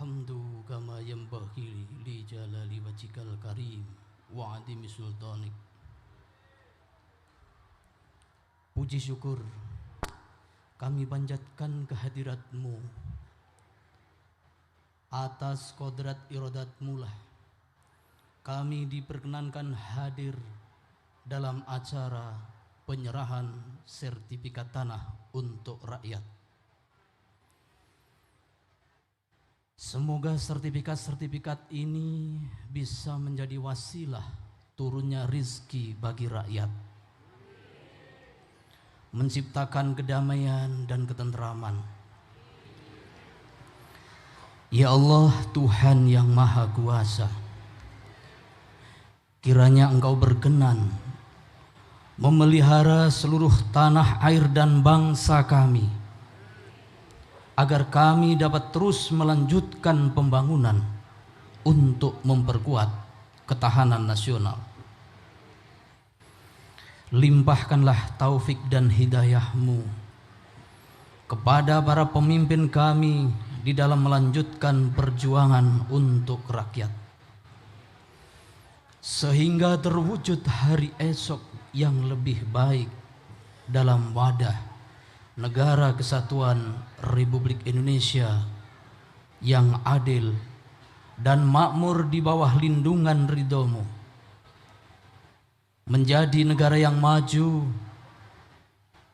Alhamdu kama yanbaghi li jalali wajhikal karim wa adimi sultanik. Puji syukur kami panjatkan kehadirat-Mu. Atas kodrat iradat-Mu lah kami diperkenankan hadir dalam acara penyerahan sertifikat tanah untuk rakyat. Semoga sertifikat-sertifikat ini bisa menjadi wasilah turunnya rizki bagi rakyat, menciptakan kedamaian dan ketenteraman. Ya Allah, Tuhan yang Maha Kuasa, kiranya Engkau berkenan memelihara seluruh tanah air dan bangsa kami, agar kami dapat terus melanjutkan pembangunan untuk memperkuat ketahanan nasional. Limpahkanlah taufik dan hidayah-Mu kepada para pemimpin kami di dalam melanjutkan perjuangan untuk rakyat, sehingga terwujud hari esok yang lebih baik dalam wadah Negara Kesatuan Republik Indonesia yang adil dan makmur di bawah lindungan ridho-Mu, menjadi negara yang maju,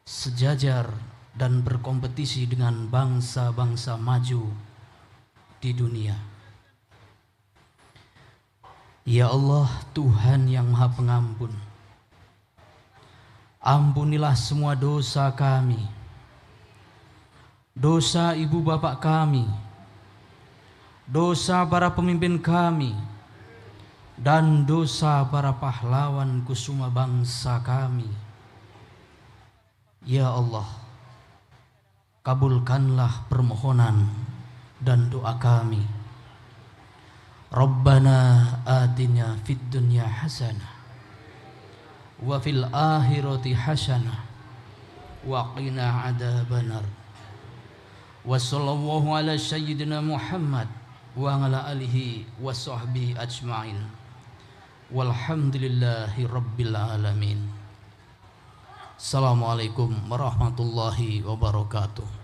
sejajar dan berkompetisi dengan bangsa-bangsa maju di dunia. Ya Allah, Tuhan yang Maha Pengampun, ampunilah semua dosa kami, dosa ibu bapak kami, dosa para pemimpin kami, dan dosa para pahlawan kusuma bangsa kami. Ya Allah, kabulkanlah permohonan dan doa kami. Rabbana atina fid dunya hasanah wa fil akhirati hasanah wa qina adzabannar. Wa sallallahu ala sayyidina Muhammad wa ala alihi wa sahbihi ajma'in. Walhamdulillahi rabbil alamin. Assalamualaikum warahmatullahi wabarakatuh.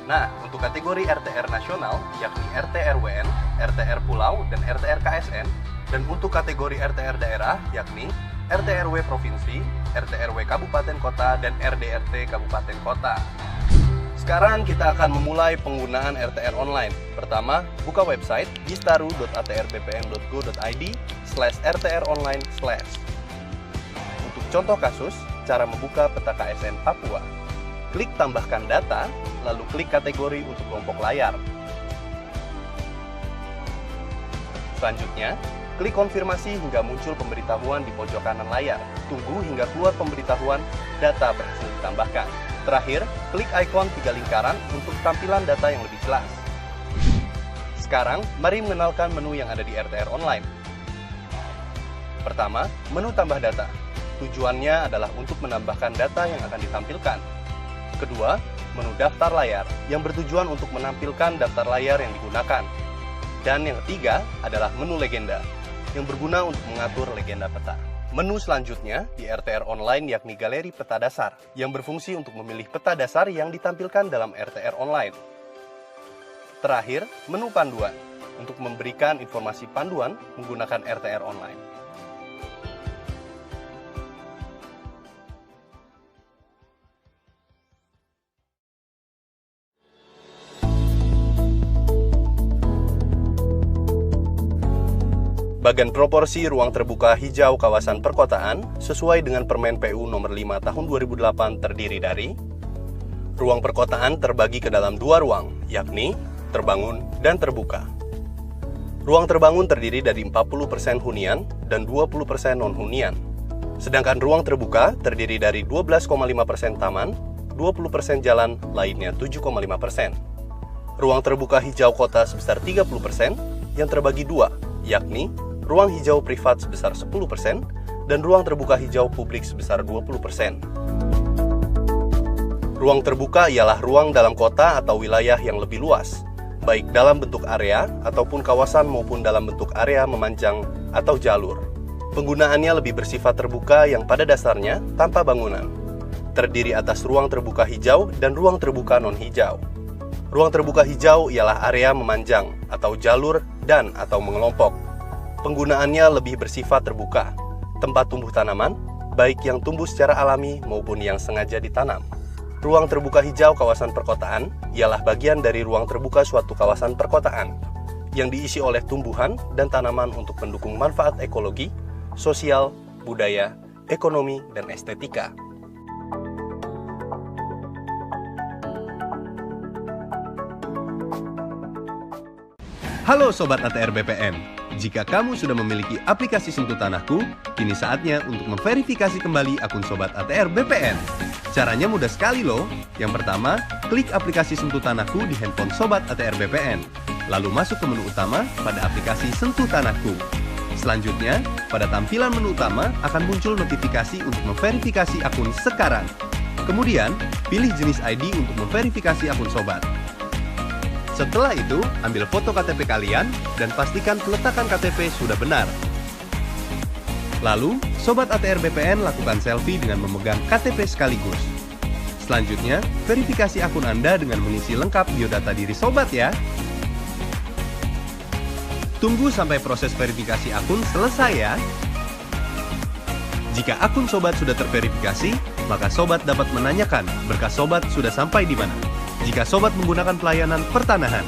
Nah, untuk kategori RTR nasional, yakni RT-RWN, RTR Pulau, dan RTR KSN, dan untuk kategori RTR daerah, yakni RT-RW Provinsi, RT-RW Kabupaten Kota, dan RDRT Kabupaten Kota. Sekarang kita akan memulai penggunaan RTR online. Pertama, buka website gistaru.atrbpn.go.id/rtronline/. Untuk contoh kasus, cara membuka peta KSN Papua. Klik tambahkan data, lalu klik kategori untuk kelompok layar. Selanjutnya, klik konfirmasi hingga muncul pemberitahuan di pojok kanan layar. Tunggu hingga keluar pemberitahuan data berhasil ditambahkan. Terakhir, klik ikon 3 lingkaran untuk tampilan data yang lebih jelas. Sekarang, mari mengenalkan menu yang ada di RTR Online. Pertama, menu tambah data. Tujuannya adalah untuk menambahkan data yang akan ditampilkan. Kedua, menu daftar layar yang bertujuan untuk menampilkan daftar layar yang digunakan. Dan yang ketiga adalah menu legenda yang berguna untuk mengatur legenda peta. Menu selanjutnya di RTR Online yakni galeri peta dasar yang berfungsi untuk memilih peta dasar yang ditampilkan dalam RTR Online. Terakhir, menu panduan untuk memberikan informasi panduan menggunakan RTR Online. Bagan proporsi ruang terbuka hijau kawasan perkotaan sesuai dengan Permen PU nomor 5 tahun 2008 terdiri dari ruang perkotaan terbagi ke dalam 2 ruang, yakni terbangun dan terbuka. Ruang terbangun terdiri dari 40% hunian dan 20% non-hunian. Sedangkan ruang terbuka terdiri dari 12,5% taman, 20% jalan, lainnya 7,5%. Ruang terbuka hijau kota sebesar 30% yang terbagi 2, yakni ruang hijau privat sebesar 10% dan ruang terbuka hijau publik sebesar 20%. Ruang terbuka ialah ruang dalam kota atau wilayah yang lebih luas, baik dalam bentuk area ataupun kawasan maupun dalam bentuk area memanjang atau jalur. Penggunaannya lebih bersifat terbuka yang pada dasarnya tanpa bangunan. Terdiri atas ruang terbuka hijau dan ruang terbuka non-hijau. Ruang terbuka hijau ialah area memanjang atau jalur dan atau mengelompok. Penggunaannya lebih bersifat terbuka, tempat tumbuh tanaman, baik yang tumbuh secara alami maupun yang sengaja ditanam. Ruang terbuka hijau kawasan perkotaan ialah bagian dari ruang terbuka suatu kawasan perkotaan yang diisi oleh tumbuhan dan tanaman untuk mendukung manfaat ekologi, sosial, budaya, ekonomi, dan estetika. Halo Sobat ATR BPN, jika kamu sudah memiliki aplikasi Sentuh Tanahku, kini saatnya untuk memverifikasi kembali akun Sobat ATR BPN. Caranya mudah sekali loh. Yang pertama, klik aplikasi Sentuh Tanahku di handphone Sobat ATR BPN. Lalu masuk ke menu utama pada aplikasi Sentuh Tanahku. Selanjutnya, pada tampilan menu utama akan muncul notifikasi untuk memverifikasi akun sekarang. Kemudian, pilih jenis ID untuk memverifikasi akun Sobat. Setelah itu, ambil foto KTP kalian dan pastikan peletakan KTP sudah benar. Lalu, Sobat ATR BPN lakukan selfie dengan memegang KTP sekaligus. Selanjutnya, verifikasi akun Anda dengan mengisi lengkap biodata diri Sobat ya. Tunggu sampai proses verifikasi akun selesai ya. Jika akun Sobat sudah terverifikasi, maka Sobat dapat menanyakan berkas Sobat sudah sampai di mana. Jika Sobat menggunakan pelayanan pertanahan.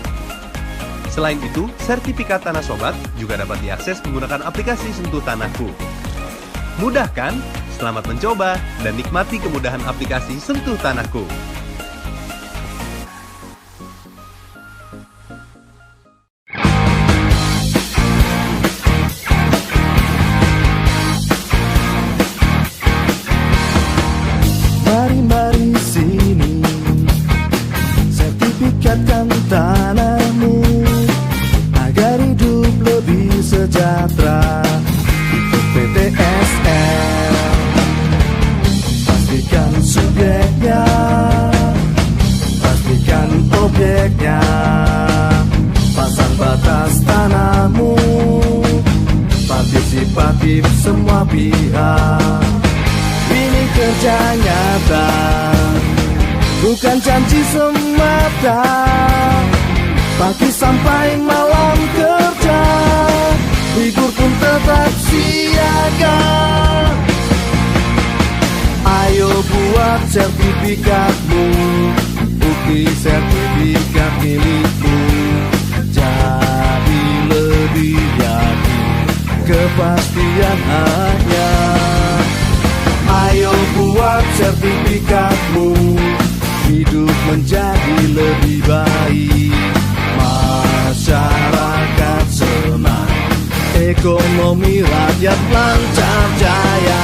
Selain itu, sertifikat tanah Sobat juga dapat diakses menggunakan aplikasi Sentuh Tanahku. Mudah kan? Selamat mencoba dan nikmati kemudahan aplikasi Sentuh Tanahku. Mari sini, sertifikatkan tanahmu agar hidup lebih sejahtera. Ikut PTSL, pastikan subjeknya, pastikan objeknya, pasang batas tanahmu, partisipatif semua pihak. Ini kerja nyata bukan janji semata. Pagi sampai malam kerja, libur pun tetap siaga. Ayo buat sertifikatmu, bukti sertifikat milikmu. Jadi lebih yakin, kepastian hanya. Ayo buat sertifikatmu, hidup menjadi lebih baik. Masyarakat senang, ekonomi rakyat lancar jaya.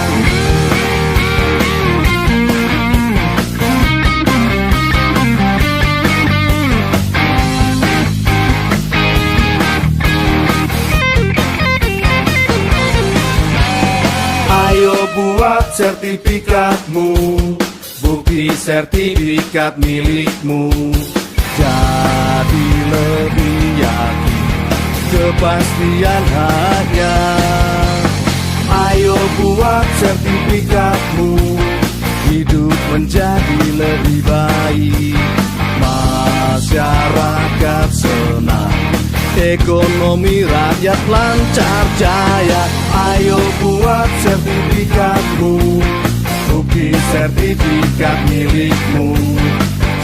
Ayo buat sertifikatmu, bukti sertifikat milikmu. Jadi lebih yakin, kepastian hanya. Ayo buat sertifikatmu, hidup menjadi lebih baik. Masyarakat senang, ekonomi rakyat lancar jaya. Ayo buat sertifikatmu, bukti sertifikat milikmu.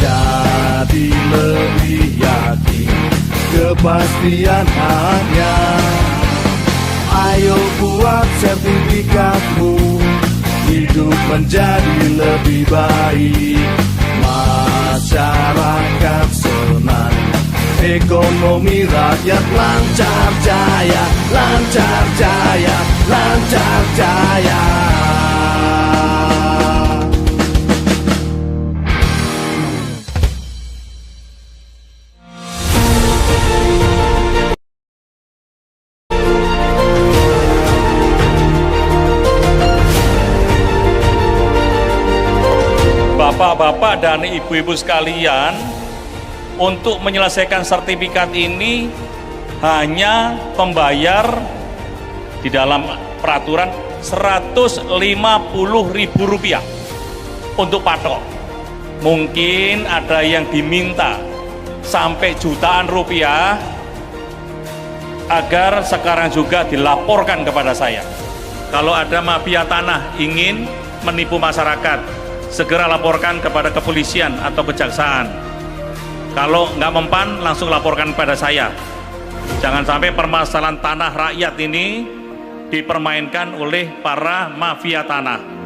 Jadi lebih yakin, kepastian hanya. Ayo buat sertifikatmu, hidup menjadi lebih baik. Masyarakat senang, ekonomi rakyat lancar jaya, lancar jaya, lancar jaya. Bapak-bapak dan ibu-ibu sekalian, untuk menyelesaikan sertifikat ini hanya pembayar di dalam peraturan Rp150.000 untuk patok. Mungkin ada yang diminta sampai jutaan rupiah agar sekarang juga dilaporkan kepada saya. Kalau ada mafia tanah ingin menipu masyarakat, segera laporkan kepada kepolisian atau kejaksaan. Kalau nggak mempan, langsung laporkan kepada saya. Jangan sampai permasalahan tanah rakyat ini dipermainkan oleh para mafia tanah.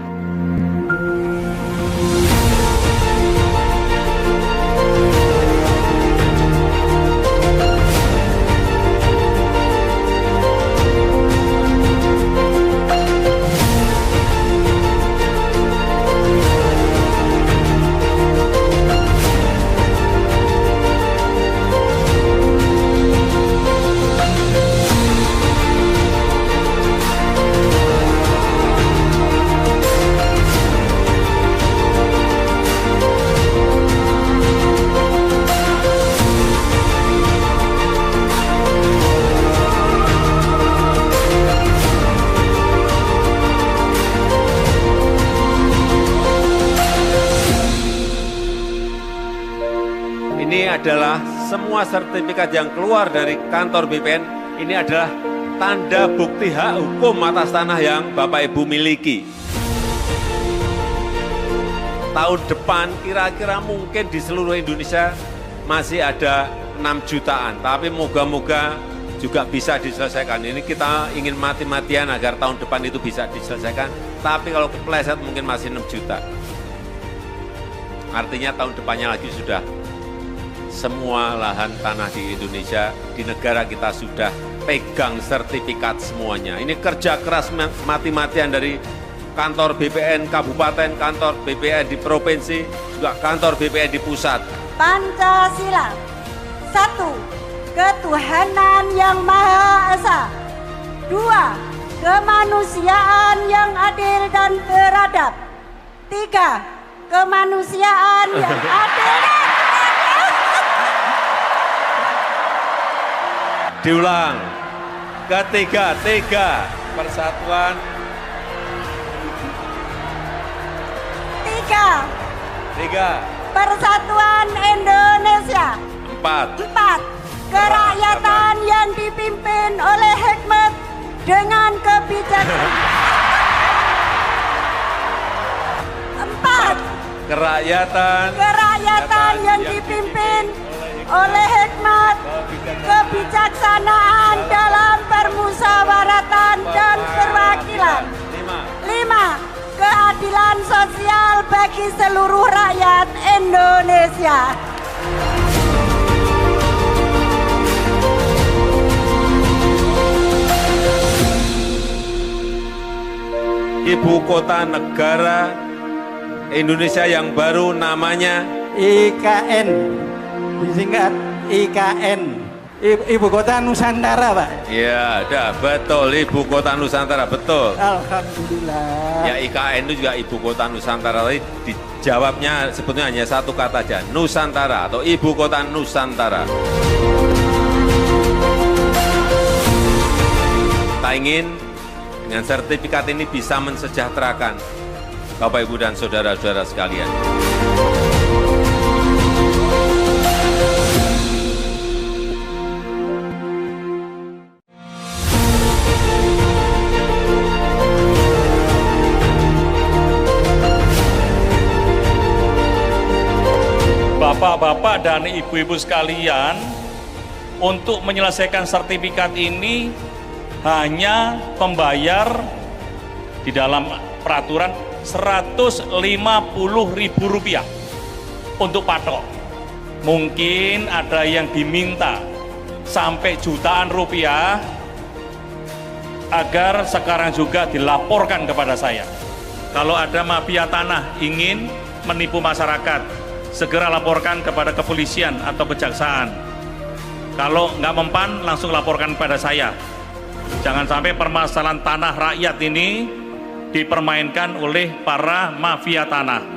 Ini adalah semua sertifikat yang keluar dari kantor BPN, ini adalah tanda bukti hak hukum atas tanah yang Bapak Ibu miliki. Tahun depan kira-kira mungkin di seluruh Indonesia masih ada 6 jutaan, tapi moga-moga juga bisa diselesaikan. Ini kita ingin mati-matian agar tahun depan itu bisa diselesaikan, tapi kalau kepleset mungkin masih 6 juta. Artinya tahun depannya lagi sudah semua lahan tanah di Indonesia, di negara kita sudah pegang sertifikat semuanya. Ini kerja keras mati-matian dari kantor BPN kabupaten, kantor BPN di provinsi, juga kantor BPN di pusat. Pancasila. 1. Ketuhanan yang Maha Esa. 2. Kemanusiaan yang adil dan beradab. 3. Kemanusiaan yang adil dan Diulang. Ketiga, persatuan. 3. Persatuan Indonesia. 4. Kerakyatan yang dipimpin oleh hikmat dengan kebijaksanaan. 4. Kerakyatan yang dipimpin oleh hikmat, kebijaksanaan dalam permusyawaratan dan perwakilan. 5. Keadilan sosial bagi seluruh rakyat Indonesia. Ibu kota negara Indonesia yang baru namanya IKN, disingkat IKN, Ibu Kota Nusantara, Pak. ya, betul, Ibu Kota Nusantara, betul. Alhamdulillah. Ya, IKN itu juga Ibu Kota Nusantara. Tapi dijawabnya sebetulnya hanya satu kata aja, Nusantara atau Ibu Kota Nusantara. Kita ingin dengan sertifikat ini bisa mensejahterakan Bapak, Ibu, dan saudara-saudara sekalian. Bapak-bapak dan ibu-ibu sekalian, untuk menyelesaikan sertifikat ini hanya membayar di dalam peraturan Rp150.000 untuk patok. Mungkin ada yang diminta sampai jutaan rupiah agar sekarang juga dilaporkan kepada saya. Kalau ada mafia tanah ingin menipu masyarakat, segera laporkan kepada kepolisian atau kejaksaan. Kalau nggak mempan, langsung laporkan kepada saya. Jangan sampai permasalahan tanah rakyat ini dipermainkan oleh para mafia tanah.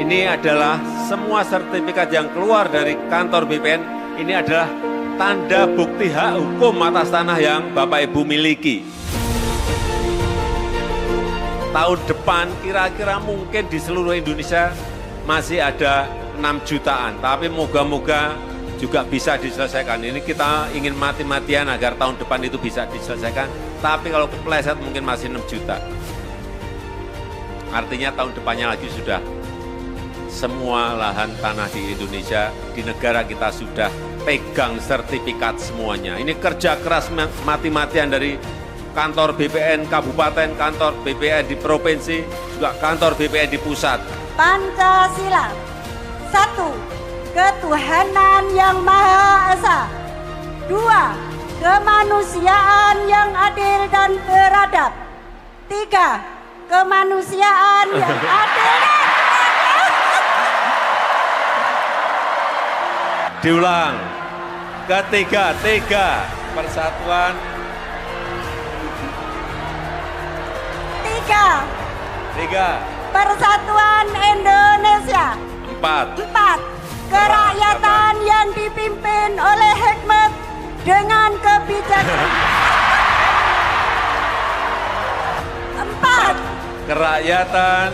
Ini adalah semua sertifikat yang keluar dari kantor BPN, ini adalah tanda bukti hak hukum atas tanah yang Bapak Ibu miliki. Tahun depan kira-kira mungkin di seluruh Indonesia masih ada 6 jutaan, tapi moga-moga juga bisa diselesaikan. Ini kita ingin mati-matian agar tahun depan itu bisa diselesaikan, tapi kalau kepleset mungkin masih 6 juta. Artinya tahun depannya lagi sudah semua lahan tanah di Indonesia, di negara kita sudah pegang sertifikat semuanya. Ini kerja keras mati-matian dari kantor BPN kabupaten, kantor BPN di provinsi, juga kantor BPN di pusat. Pancasila. 1. Ketuhanan yang Maha Esa. 2. Kemanusiaan yang adil dan beradab. 3. Kemanusiaan yang adil. Diulang. Ketiga, persatuan. 3. Persatuan Indonesia. 4. Kerakyatan yang dipimpin oleh hikmat dengan kebijaksanaan. 4. Kerakyatan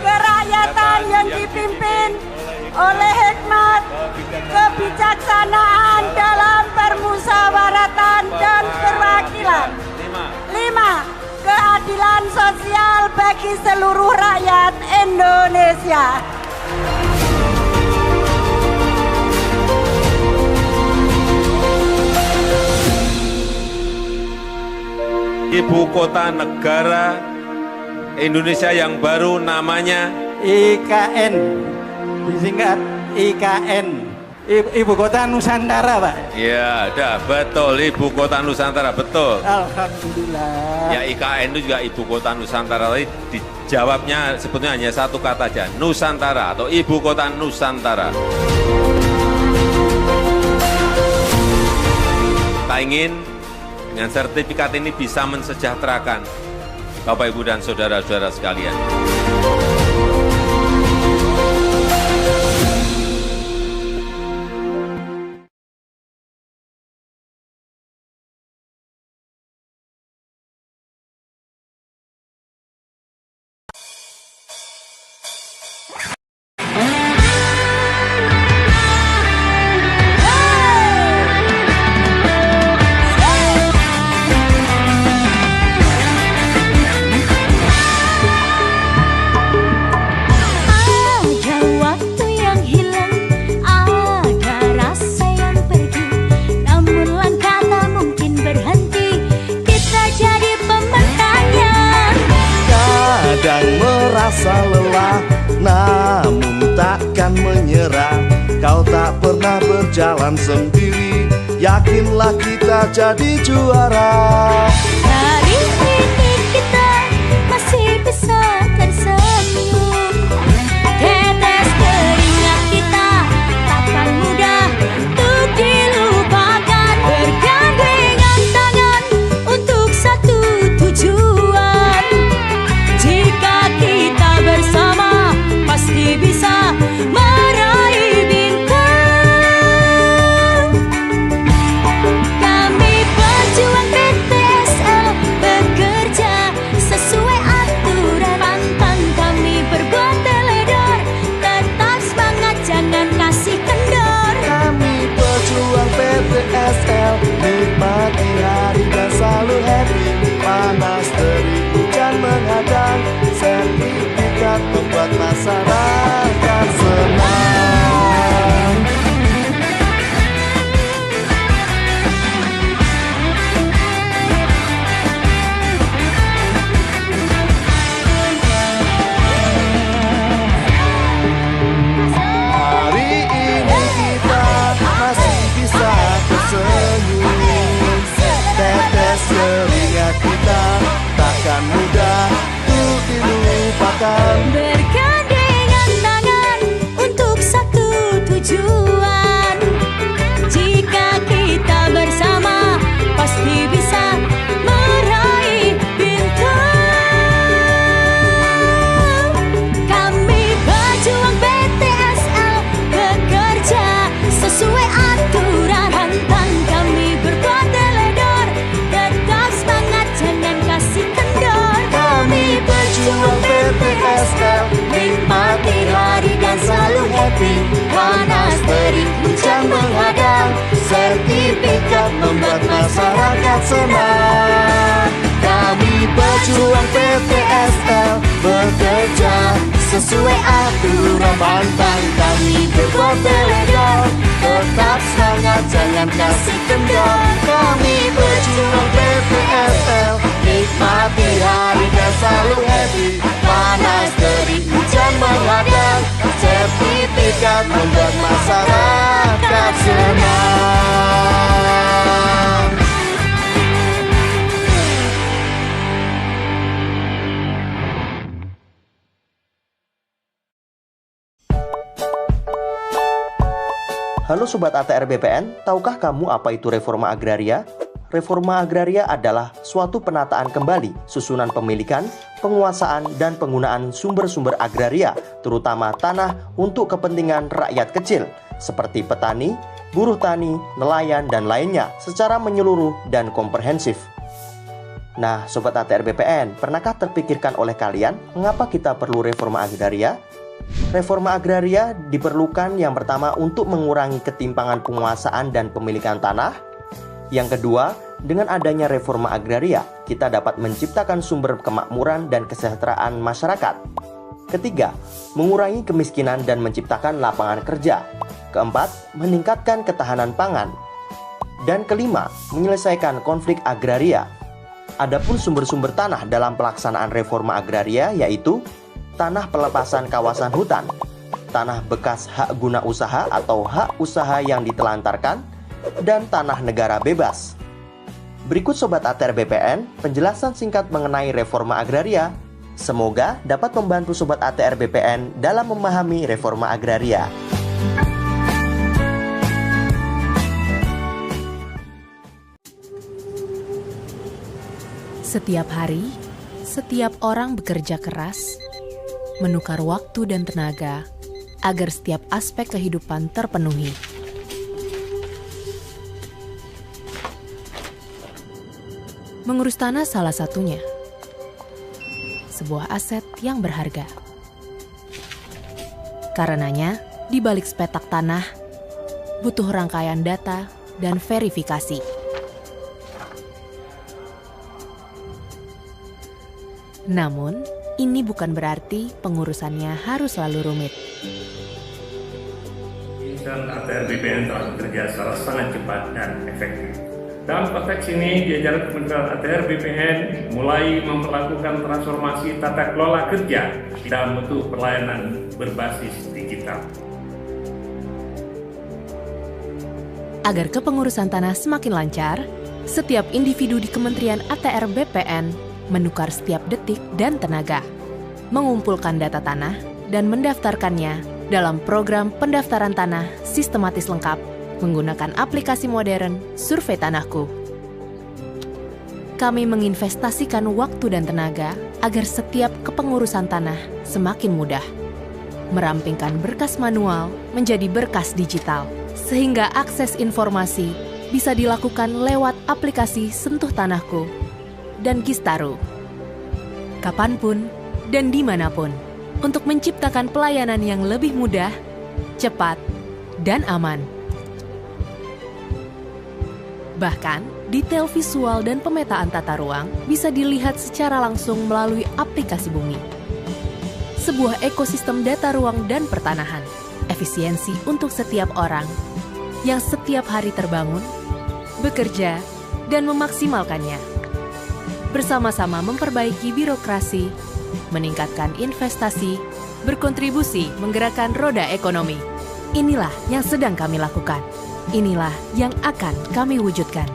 yang dipimpin oleh hikmat, kebijaksanaan dalam permusyawaratan dan perwakilan. 5. Keadilan sosial bagi seluruh rakyat Indonesia. Ibu kota negara Indonesia yang baru namanya IKN, disingkat IKN, Ibu Kota Nusantara, Pak. ya, dah betul, Ibu Kota Nusantara, betul. Alhamdulillah. Ya, IKN itu juga Ibu Kota Nusantara. Tapi dijawabnya sebetulnya hanya satu kata aja, Nusantara atau Ibu Kota Nusantara. Kita ingin dengan sertifikat ini bisa mensejahterakan Bapak, Ibu, dan saudara-saudara sekalian. Ada waktu yang hilang, ada rasa yang pergi, namun langkah tak mungkin berhenti, kita jadi pemenangnya. Kadang merasa lelah, namun takkan menyerah. Kau tak pernah berjalan sendiri, yakinlah kita jadi juara. Hari ini kita masih bisa tersenyum, tetes keringat kita takkan mudah untuk dilupakan. Bergandengan tangan untuk satu tujuan, jika kita bersama pasti bisa meraih bintang. Kami pejuang PTSL bekerja sesuai aturan, pantang kami berbuat teledor, tetap semangat jangan kasih kendor. Kami pejuang PTSL, nikmati hari dan selalu happy. Panas terik hujan menghadang, sertifikat membuat masyarakat senang. Hari ini kita masih bisa tersenyum, tetes keringat kita takkan mudah untuk dilupakan. Bergandengan tangan untuk satu tujuan, jika kita bersama pasti bisa meraih bintang. Kami pejuang PTSL bekerja sesuai aturan, pantang kami berbuat teledor, tetap semangat jangan kasih kendor. Kami pejuang PTSL, nikmati hari dan selalu happy. Panas terik hujan menghadang, sertifikat membuat masyarakat senang. Kami pejuang PTSL bekerja sesuai aturan, pantang kami berbuat teledor, tetap semangat jangan kasih kendor. Kami pejuang PTSL, nikmati hari dan selalu happy. Panas terik hujan menghadang, sertifikat membuat masyarakat senang. Halo Sobat ATR BPN, tahukah kamu apa itu reforma agraria? Reforma agraria adalah suatu penataan kembali susunan pemilikan, penguasaan, dan penggunaan sumber-sumber agraria, terutama tanah untuk kepentingan rakyat kecil, seperti petani, buruh tani, nelayan, dan lainnya, secara menyeluruh dan komprehensif. Nah, Sobat ATR BPN, pernahkah terpikirkan oleh kalian mengapa kita perlu reforma agraria? Reforma agraria diperlukan yang pertama untuk mengurangi ketimpangan penguasaan dan pemilikan tanah. Yang kedua, dengan adanya reforma agraria, kita dapat menciptakan sumber kemakmuran dan kesejahteraan masyarakat. Ketiga, mengurangi kemiskinan dan menciptakan lapangan kerja. Keempat, meningkatkan ketahanan pangan. Dan kelima, menyelesaikan konflik agraria. Adapun sumber-sumber tanah dalam pelaksanaan reforma agraria yaitu tanah pelepasan kawasan hutan, tanah bekas hak guna usaha atau hak usaha yang ditelantarkan, dan tanah negara bebas. Berikut Sobat ATR BPN, penjelasan singkat mengenai reforma agraria. Semoga dapat membantu Sobat ATR BPN dalam memahami reforma agraria. Setiap hari, setiap orang bekerja keras, menukar waktu dan tenaga agar setiap aspek kehidupan terpenuhi. Mengurus tanah salah satunya. Sebuah aset yang berharga. Karenanya, di balik sepetak tanah, butuh rangkaian data dan verifikasi. Namun, ini bukan berarti pengurusannya harus selalu rumit. Dan ATR BPN telah bekerja secara sangat cepat dan efektif. Dalam konteks ini, jajaran Kementerian ATR BPN mulai memperlakukan transformasi tata kelola kerja dalam bentuk pelayanan berbasis digital. Agar kepengurusan tanah semakin lancar, setiap individu di Kementerian ATR BPN menukar setiap detik dan tenaga, mengumpulkan data tanah dan mendaftarkannya dalam program pendaftaran tanah sistematis lengkap menggunakan aplikasi modern Survei Tanahku. Kami menginvestasikan waktu dan tenaga agar setiap kepengurusan tanah semakin mudah, merampingkan berkas manual menjadi berkas digital, sehingga akses informasi bisa dilakukan lewat aplikasi Sentuh Tanahku dan Kistaru, kapanpun dan dimanapun, untuk menciptakan pelayanan yang lebih mudah, cepat, dan aman. Bahkan, detail visual dan pemetaan tata ruang bisa dilihat secara langsung melalui aplikasi Bumi. Sebuah ekosistem data ruang dan pertanahan, efisiensi untuk setiap orang, yang setiap hari terbangun, bekerja, dan memaksimalkannya. Bersama-sama memperbaiki birokrasi, meningkatkan investasi, berkontribusi menggerakkan roda ekonomi. Inilah yang sedang kami lakukan. Inilah yang akan kami wujudkan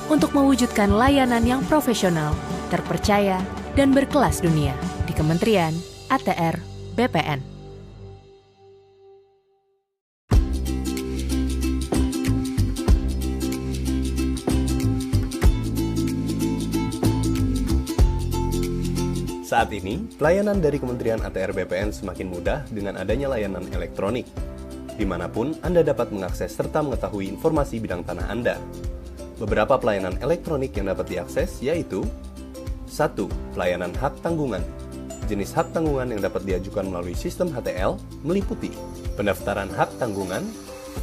untuk mewujudkan layanan yang profesional, terpercaya, dan berkelas dunia di Kementerian ATR BPN. Saat ini, pelayanan dari Kementerian ATR BPN semakin mudah dengan adanya layanan elektronik. Dimanapun Anda dapat mengakses serta mengetahui informasi bidang tanah Anda. Beberapa pelayanan elektronik yang dapat diakses yaitu 1. Pelayanan hak tanggungan. Jenis hak tanggungan yang dapat diajukan melalui sistem HTL meliputi pendaftaran hak tanggungan,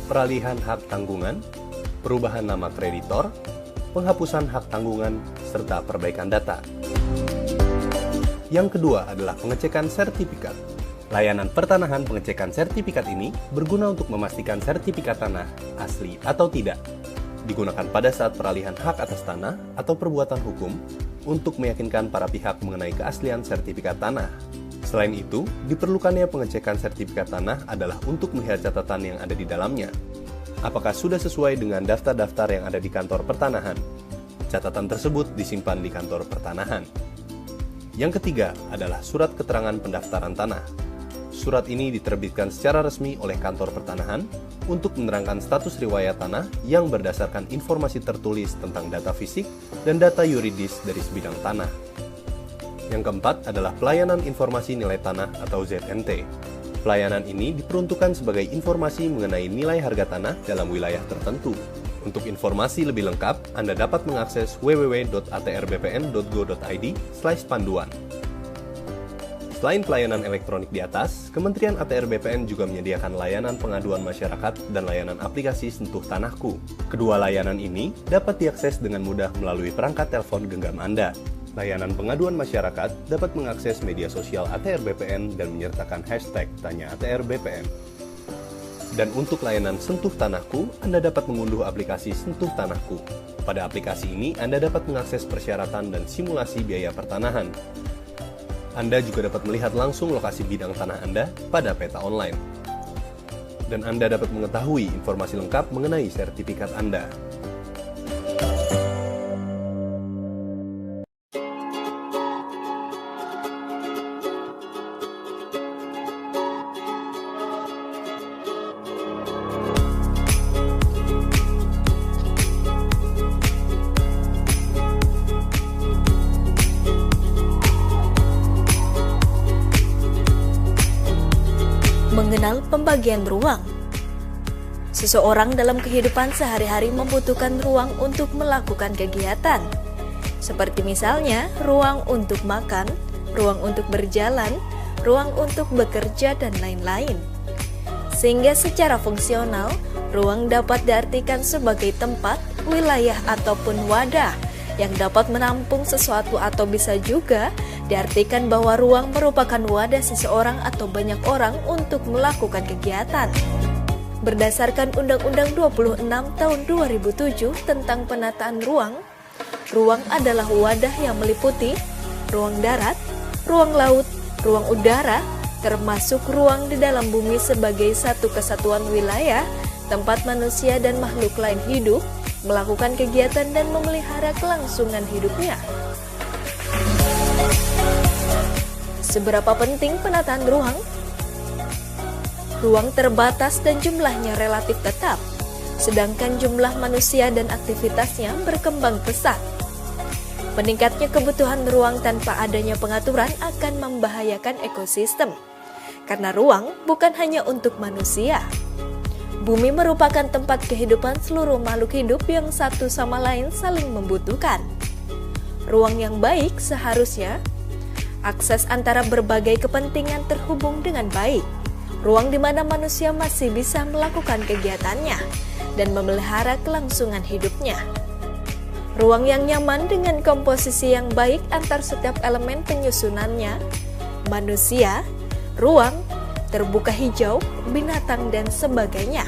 peralihan hak tanggungan, perubahan nama kreditor, penghapusan hak tanggungan, serta perbaikan data. Yang kedua adalah pengecekan sertifikat. Layanan pertanahan pengecekan sertifikat ini berguna untuk memastikan sertifikat tanah asli atau tidak. Digunakan pada saat peralihan hak atas tanah atau perbuatan hukum untuk meyakinkan para pihak mengenai keaslian sertifikat tanah. Selain itu, diperlukannya pengecekan sertifikat tanah adalah untuk melihat catatan yang ada di dalamnya. Apakah sudah sesuai dengan daftar-daftar yang ada di kantor pertanahan? Catatan tersebut disimpan di kantor pertanahan. Yang ketiga adalah surat keterangan pendaftaran tanah. Surat ini diterbitkan secara resmi oleh kantor pertanahan untuk menerangkan status riwayat tanah yang berdasarkan informasi tertulis tentang data fisik dan data yuridis dari sebidang tanah. Yang keempat adalah pelayanan informasi nilai tanah atau ZNT. Pelayanan ini diperuntukkan sebagai informasi mengenai nilai harga tanah dalam wilayah tertentu. Untuk informasi lebih lengkap, Anda dapat mengakses www.atrbpn.go.id/panduan. Selain pelayanan elektronik di atas, Kementerian ATR BPN juga menyediakan layanan pengaduan masyarakat dan layanan aplikasi Sentuh Tanahku. Kedua layanan ini dapat diakses dengan mudah melalui perangkat telepon genggam Anda. Layanan pengaduan masyarakat dapat mengakses media sosial ATR BPN dan menyertakan hashtag Tanya ATR BPN. Dan untuk layanan Sentuh Tanahku, Anda dapat mengunduh aplikasi Sentuh Tanahku. Pada aplikasi ini, Anda dapat mengakses persyaratan dan simulasi biaya pertanahan. Anda juga dapat melihat langsung lokasi bidang tanah Anda pada peta online. Dan Anda dapat mengetahui informasi lengkap mengenai sertifikat Anda. Mengenal pembagian ruang. Seseorang dalam kehidupan sehari-hari membutuhkan ruang untuk melakukan kegiatan, seperti misalnya ruang untuk makan, ruang untuk berjalan, ruang untuk bekerja, dan lain-lain. Sehingga secara fungsional, ruang dapat diartikan sebagai tempat, wilayah, ataupun wadah yang dapat menampung sesuatu, atau bisa juga diartikan bahwa ruang merupakan wadah seseorang atau banyak orang untuk melakukan kegiatan. Berdasarkan Undang-Undang 26 tahun 2007 tentang penataan ruang, ruang adalah wadah yang meliputi ruang darat, ruang laut, ruang udara, termasuk ruang di dalam bumi sebagai satu kesatuan wilayah, tempat manusia dan makhluk lain hidup, melakukan kegiatan dan memelihara kelangsungan hidupnya. Seberapa penting penataan ruang? Ruang terbatas dan jumlahnya relatif tetap, sedangkan jumlah manusia dan aktivitasnya berkembang pesat. Meningkatnya kebutuhan ruang tanpa adanya pengaturan akan membahayakan ekosistem, karena ruang bukan hanya untuk manusia. Bumi merupakan tempat kehidupan seluruh makhluk hidup yang satu sama lain saling membutuhkan. Ruang yang baik seharusnya akses antara berbagai kepentingan terhubung dengan baik. Ruang di mana manusia masih bisa melakukan kegiatannya dan memelihara kelangsungan hidupnya. Ruang yang nyaman dengan komposisi yang baik antar setiap elemen penyusunannya, manusia, ruang, terbuka hijau, binatang, dan sebagainya.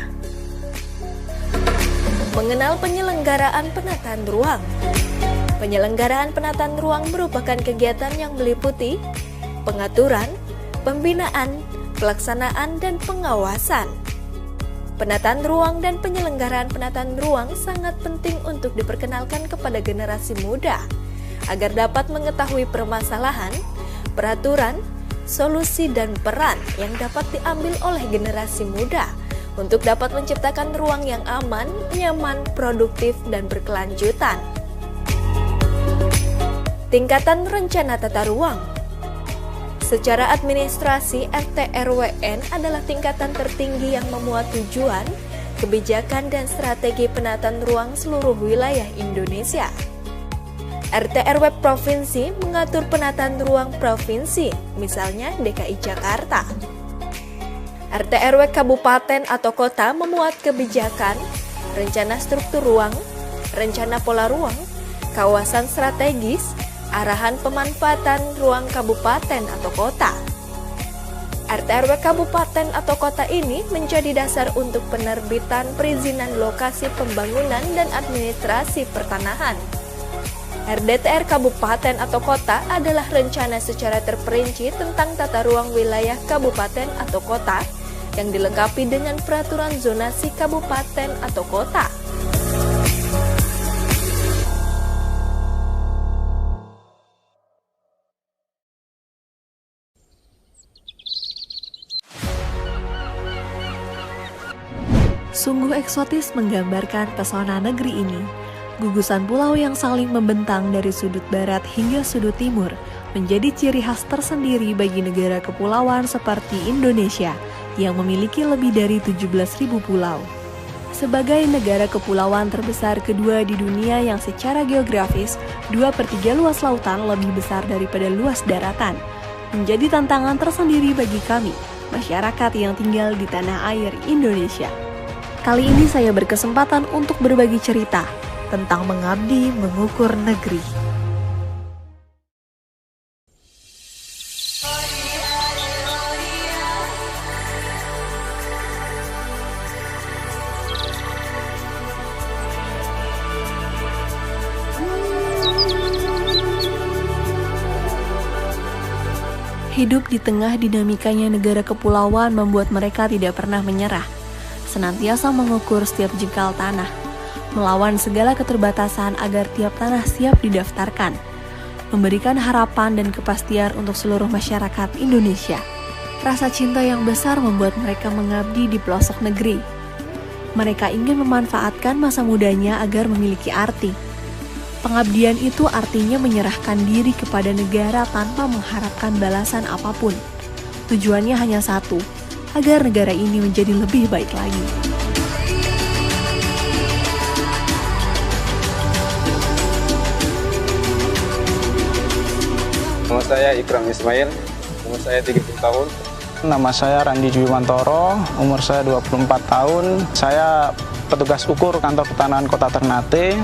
Mengenal penyelenggaraan penataan ruang. Penyelenggaraan penataan ruang merupakan kegiatan yang meliputi pengaturan, pembinaan, pelaksanaan, dan pengawasan. Penataan ruang dan penyelenggaraan penataan ruang sangat penting untuk diperkenalkan kepada generasi muda agar dapat mengetahui permasalahan, peraturan, solusi, dan peran yang dapat diambil oleh generasi muda untuk dapat menciptakan ruang yang aman, nyaman, produktif, dan berkelanjutan. Tingkatan rencana tata ruang. Secara administrasi, RT/RWN adalah tingkatan tertinggi yang memuat tujuan, kebijakan, dan strategi penataan ruang seluruh wilayah Indonesia. RT/RW provinsi mengatur penataan ruang provinsi, misalnya DKI Jakarta. RT/RW kabupaten atau kota memuat kebijakan, rencana struktur ruang, rencana pola ruang, kawasan strategis, arahan pemanfaatan ruang kabupaten atau kota. RT/RW kabupaten atau kota ini menjadi dasar untuk penerbitan perizinan lokasi pembangunan dan administrasi pertanahan. RDTR kabupaten atau kota adalah rencana secara terperinci tentang tata ruang wilayah kabupaten atau kota yang dilengkapi dengan peraturan zonasi kabupaten atau kota. Sungguh eksotis menggambarkan pesona negeri ini. Gugusan pulau yang saling membentang dari sudut barat hingga sudut timur menjadi ciri khas tersendiri bagi negara kepulauan seperti Indonesia yang memiliki lebih dari 17.000 pulau. Sebagai negara kepulauan terbesar kedua di dunia yang secara geografis 2/3 luas lautan lebih besar daripada luas daratan, menjadi tantangan tersendiri bagi kami, masyarakat yang tinggal di tanah air Indonesia. Kali ini saya berkesempatan untuk berbagi cerita tentang mengabdi mengukur negeri. Hidup di tengah dinamikanya negara kepulauan membuat mereka tidak pernah menyerah, senantiasa mengukur setiap jengkal tanah, melawan segala keterbatasan agar tiap tanah siap didaftarkan, memberikan harapan dan kepastian untuk seluruh masyarakat Indonesia. Rasa cinta yang besar membuat mereka mengabdi di pelosok negeri. Mereka ingin memanfaatkan masa mudanya agar memiliki arti. Pengabdian itu artinya menyerahkan diri kepada negara tanpa mengharapkan balasan apapun. Tujuannya hanya satu, agar negara ini menjadi lebih baik lagi. Nama saya Ikram Ismail, umur saya 30 tahun. Nama saya Randi Juwimantoro, umur saya 24 tahun. Saya petugas ukur kantor pertanahan Kota Ternate.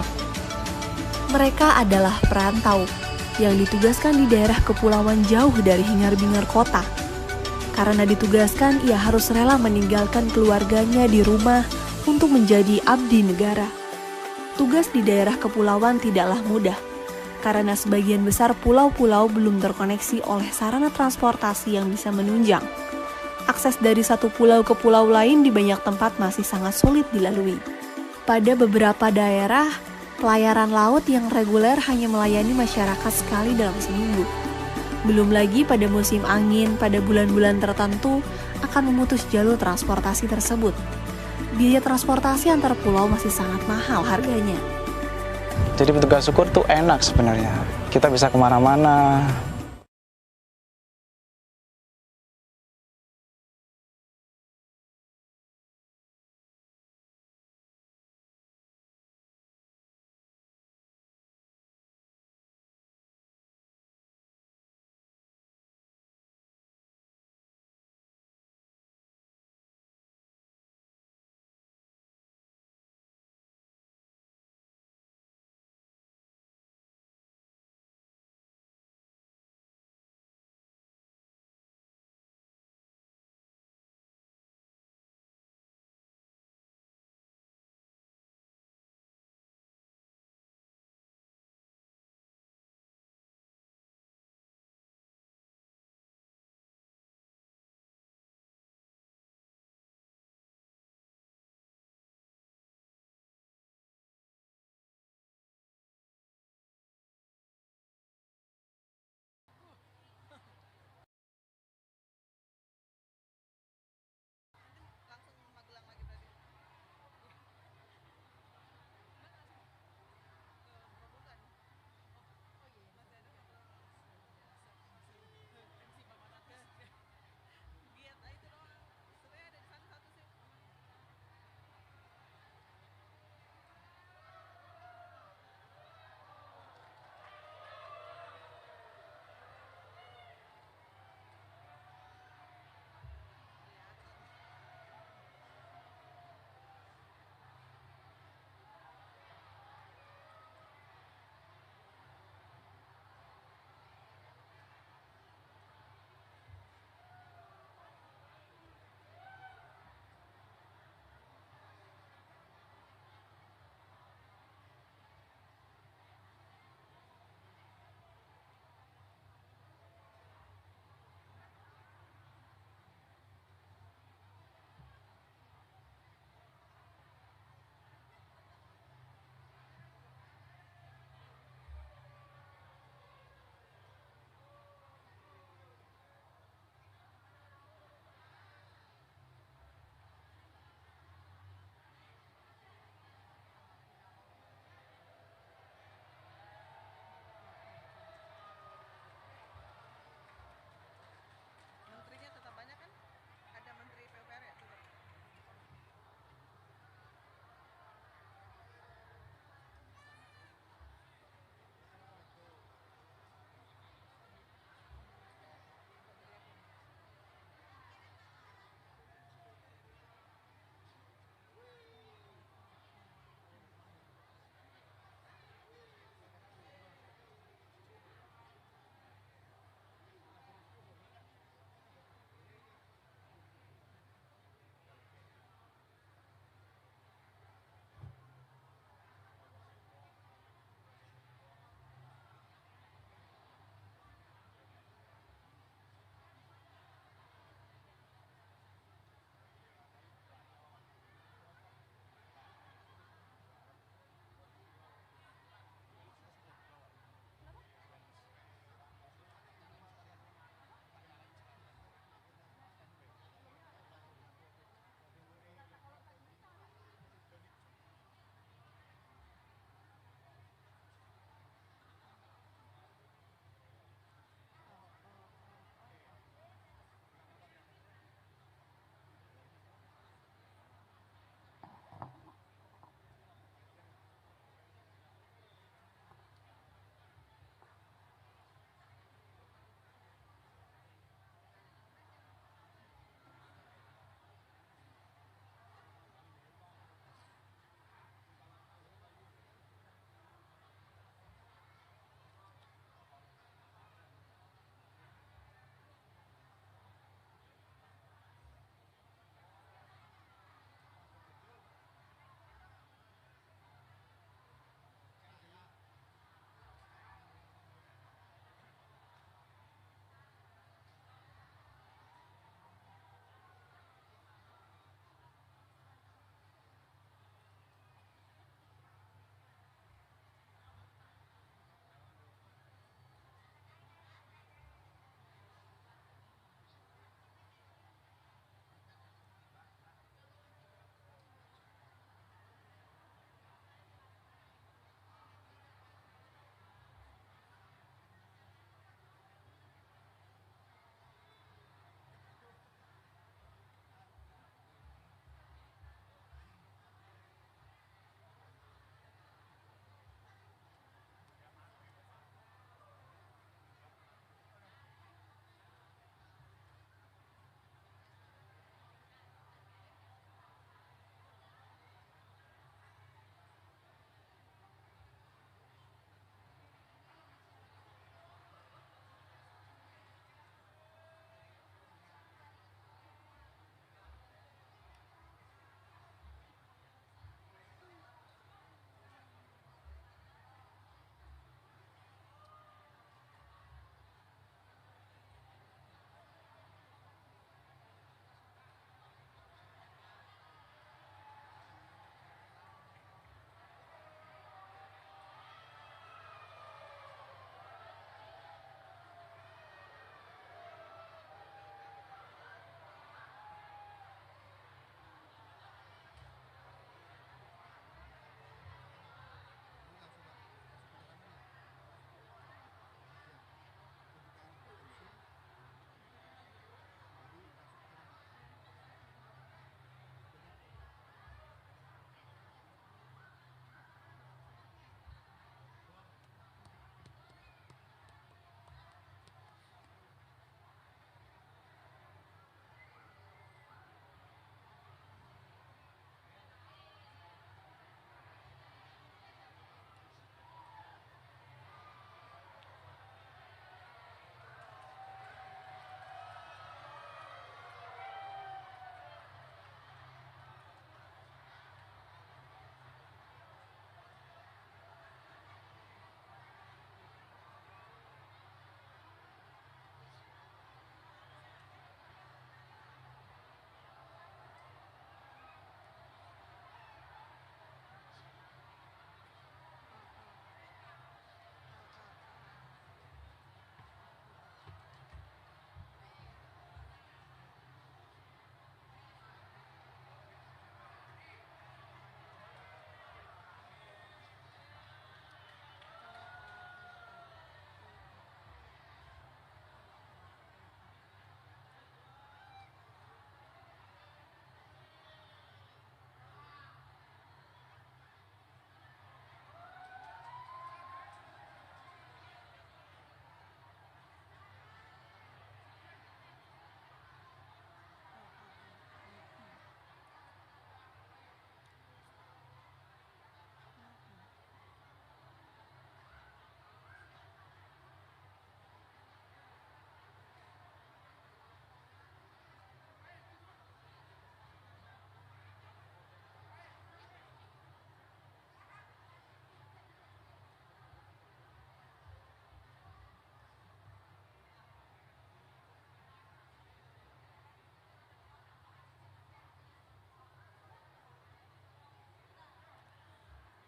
Mereka adalah perantau yang ditugaskan di daerah kepulauan jauh dari hingar-bingar kota. Karena ditugaskan, ia harus rela meninggalkan keluarganya di rumah untuk menjadi abdi negara. Tugas di daerah kepulauan tidaklah mudah, karena sebagian besar pulau-pulau belum terkoneksi oleh sarana transportasi yang bisa menunjang. Akses dari satu pulau ke pulau lain di banyak tempat masih sangat sulit dilalui. Pada beberapa daerah, pelayaran laut yang reguler hanya melayani masyarakat sekali dalam seminggu. Belum lagi pada musim angin pada bulan-bulan tertentu akan memutus jalur transportasi tersebut. Biaya transportasi antar pulau masih sangat mahal harganya. Jadi petugas ukur tuh enak sebenarnya. Kita bisa kemana-mana,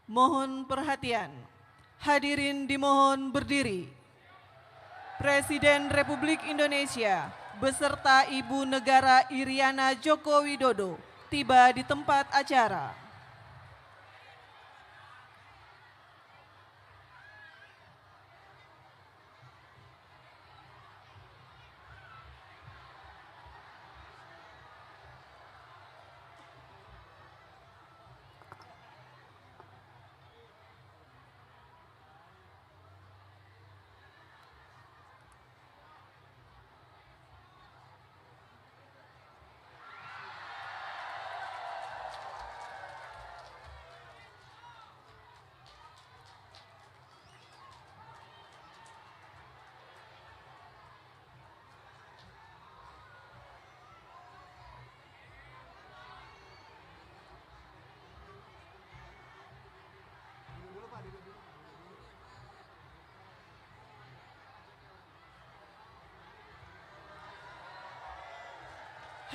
Mohon perhatian. Hadirin dimohon berdiri. Presiden Republik Indonesia beserta Ibu Negara Iriana Joko Widodo tiba di tempat acara.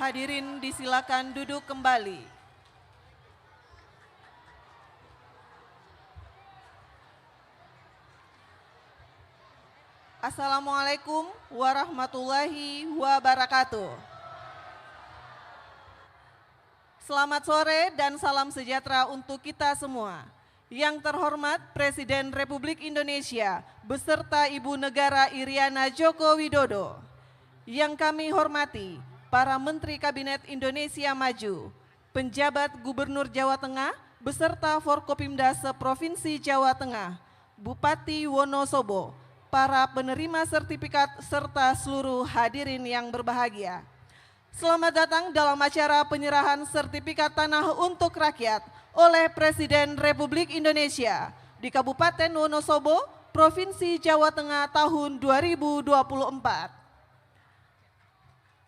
Hadirin disilakan duduk kembali. Assalamualaikum warahmatullahi wabarakatuh. Selamat sore dan salam sejahtera untuk kita semua. Yang terhormat Presiden Republik Indonesia beserta Ibu Negara Iriana Joko Widodo. Yang kami hormati para Menteri Kabinet Indonesia Maju, penjabat Gubernur Jawa Tengah beserta Forkopimda se-Provinsi Jawa Tengah, Bupati Wonosobo, para penerima sertifikat serta seluruh hadirin yang berbahagia. Selamat datang dalam acara penyerahan sertifikat tanah untuk rakyat oleh Presiden Republik Indonesia di Kabupaten Wonosobo, Provinsi Jawa Tengah tahun 2024.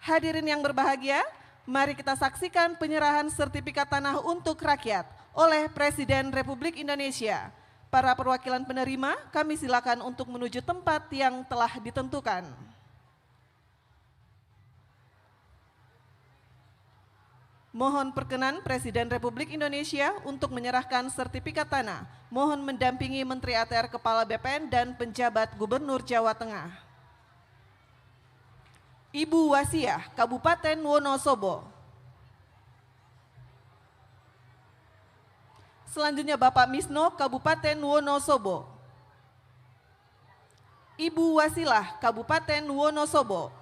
Hadirin yang berbahagia, mari kita saksikan penyerahan sertifikat tanah untuk rakyat oleh Presiden Republik Indonesia. Para perwakilan penerima, kami silakan untuk menuju tempat yang telah ditentukan. Mohon perkenan Presiden Republik Indonesia untuk menyerahkan sertifikat tanah. Mohon mendampingi Menteri ATR Kepala BPN dan penjabat Gubernur Jawa Tengah. Ibu Wasiah, Kabupaten Wonosobo. Selanjutnya Bapak Misno, Kabupaten Wonosobo. Ibu Wasilah, Kabupaten Wonosobo.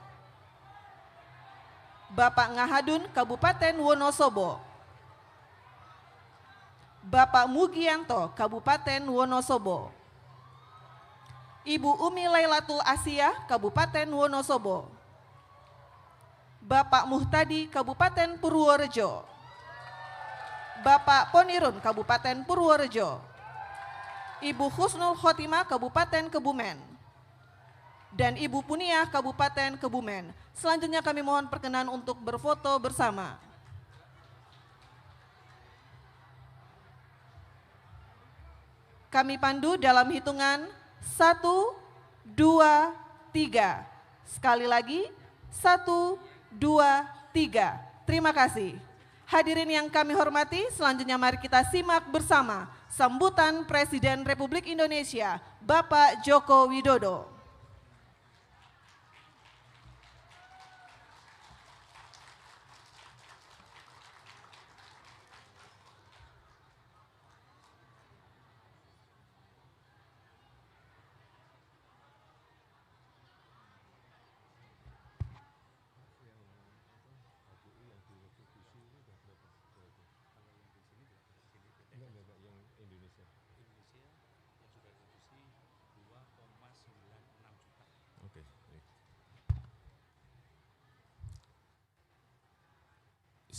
Bapak Ngahadun, Kabupaten Wonosobo. Bapak Mugianto, Kabupaten Wonosobo. Ibu Umi Lailatul Asia, Kabupaten Wonosobo. Bapak Muhtadi, Kabupaten Purworejo. Bapak Ponirun, Kabupaten Purworejo. Ibu Husnul Khotimah, Kabupaten Kebumen. Dan Ibu Puniah, Kabupaten Kebumen. Selanjutnya kami mohon perkenan untuk berfoto bersama. Kami pandu dalam hitungan 1, 2, 3. Sekali lagi, 1, 2, 3. Terima kasih. Hadirin yang kami hormati, selanjutnya mari kita simak bersama sambutan Presiden Republik Indonesia, Bapak Joko Widodo.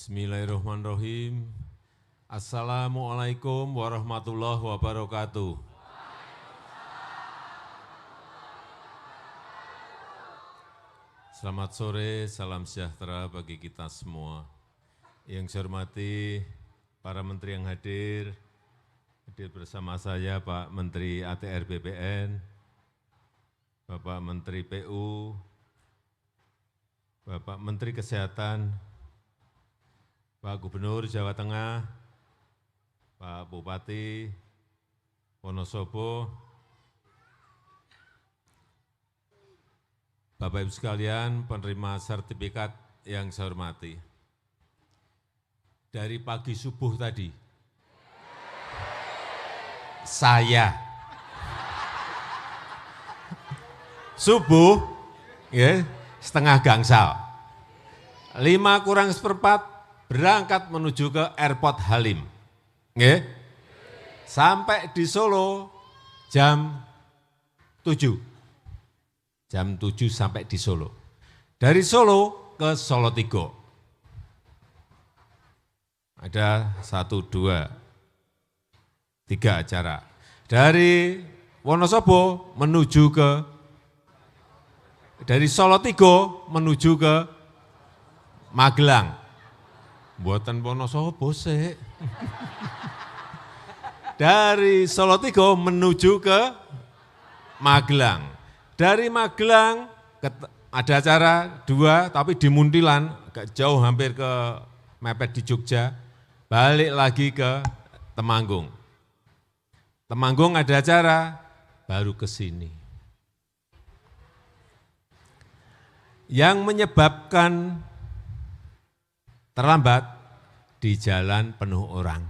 Bismillahirrahmanirrahim. Assalamualaikum warahmatullahi wabarakatuh. Selamat sore, salam sejahtera bagi kita semua. Yang saya hormati para menteri yang hadir bersama saya Pak Menteri ATR BPN, Bapak Menteri PU, Bapak Menteri Kesehatan, Pak Gubernur Jawa Tengah, Pak Bupati, Wonosobo, Bapak Ibu sekalian, penerima sertifikat yang saya hormati. Dari pagi subuh tadi, saya subuh ya, setengah gangsal, 5:45 berangkat menuju ke Airport Halim. Ya. Sampai di Solo jam 7. Jam 7 sampai di Solo. Dari Solo ke Solotigo. Ada 1, 2, 3 acara. Dari Wonosobo menuju ke, dari Solotigo menuju ke Magelang. Buatan Wonosobo sih. Dari Solotigo menuju ke Magelang. Dari Magelang ada acara 2 tapi di Muntilan, agak jauh hampir ke mepet di Jogja, balik lagi ke Temanggung. Temanggung ada acara, baru ke sini. Yang menyebabkan terlambat di jalan penuh orang.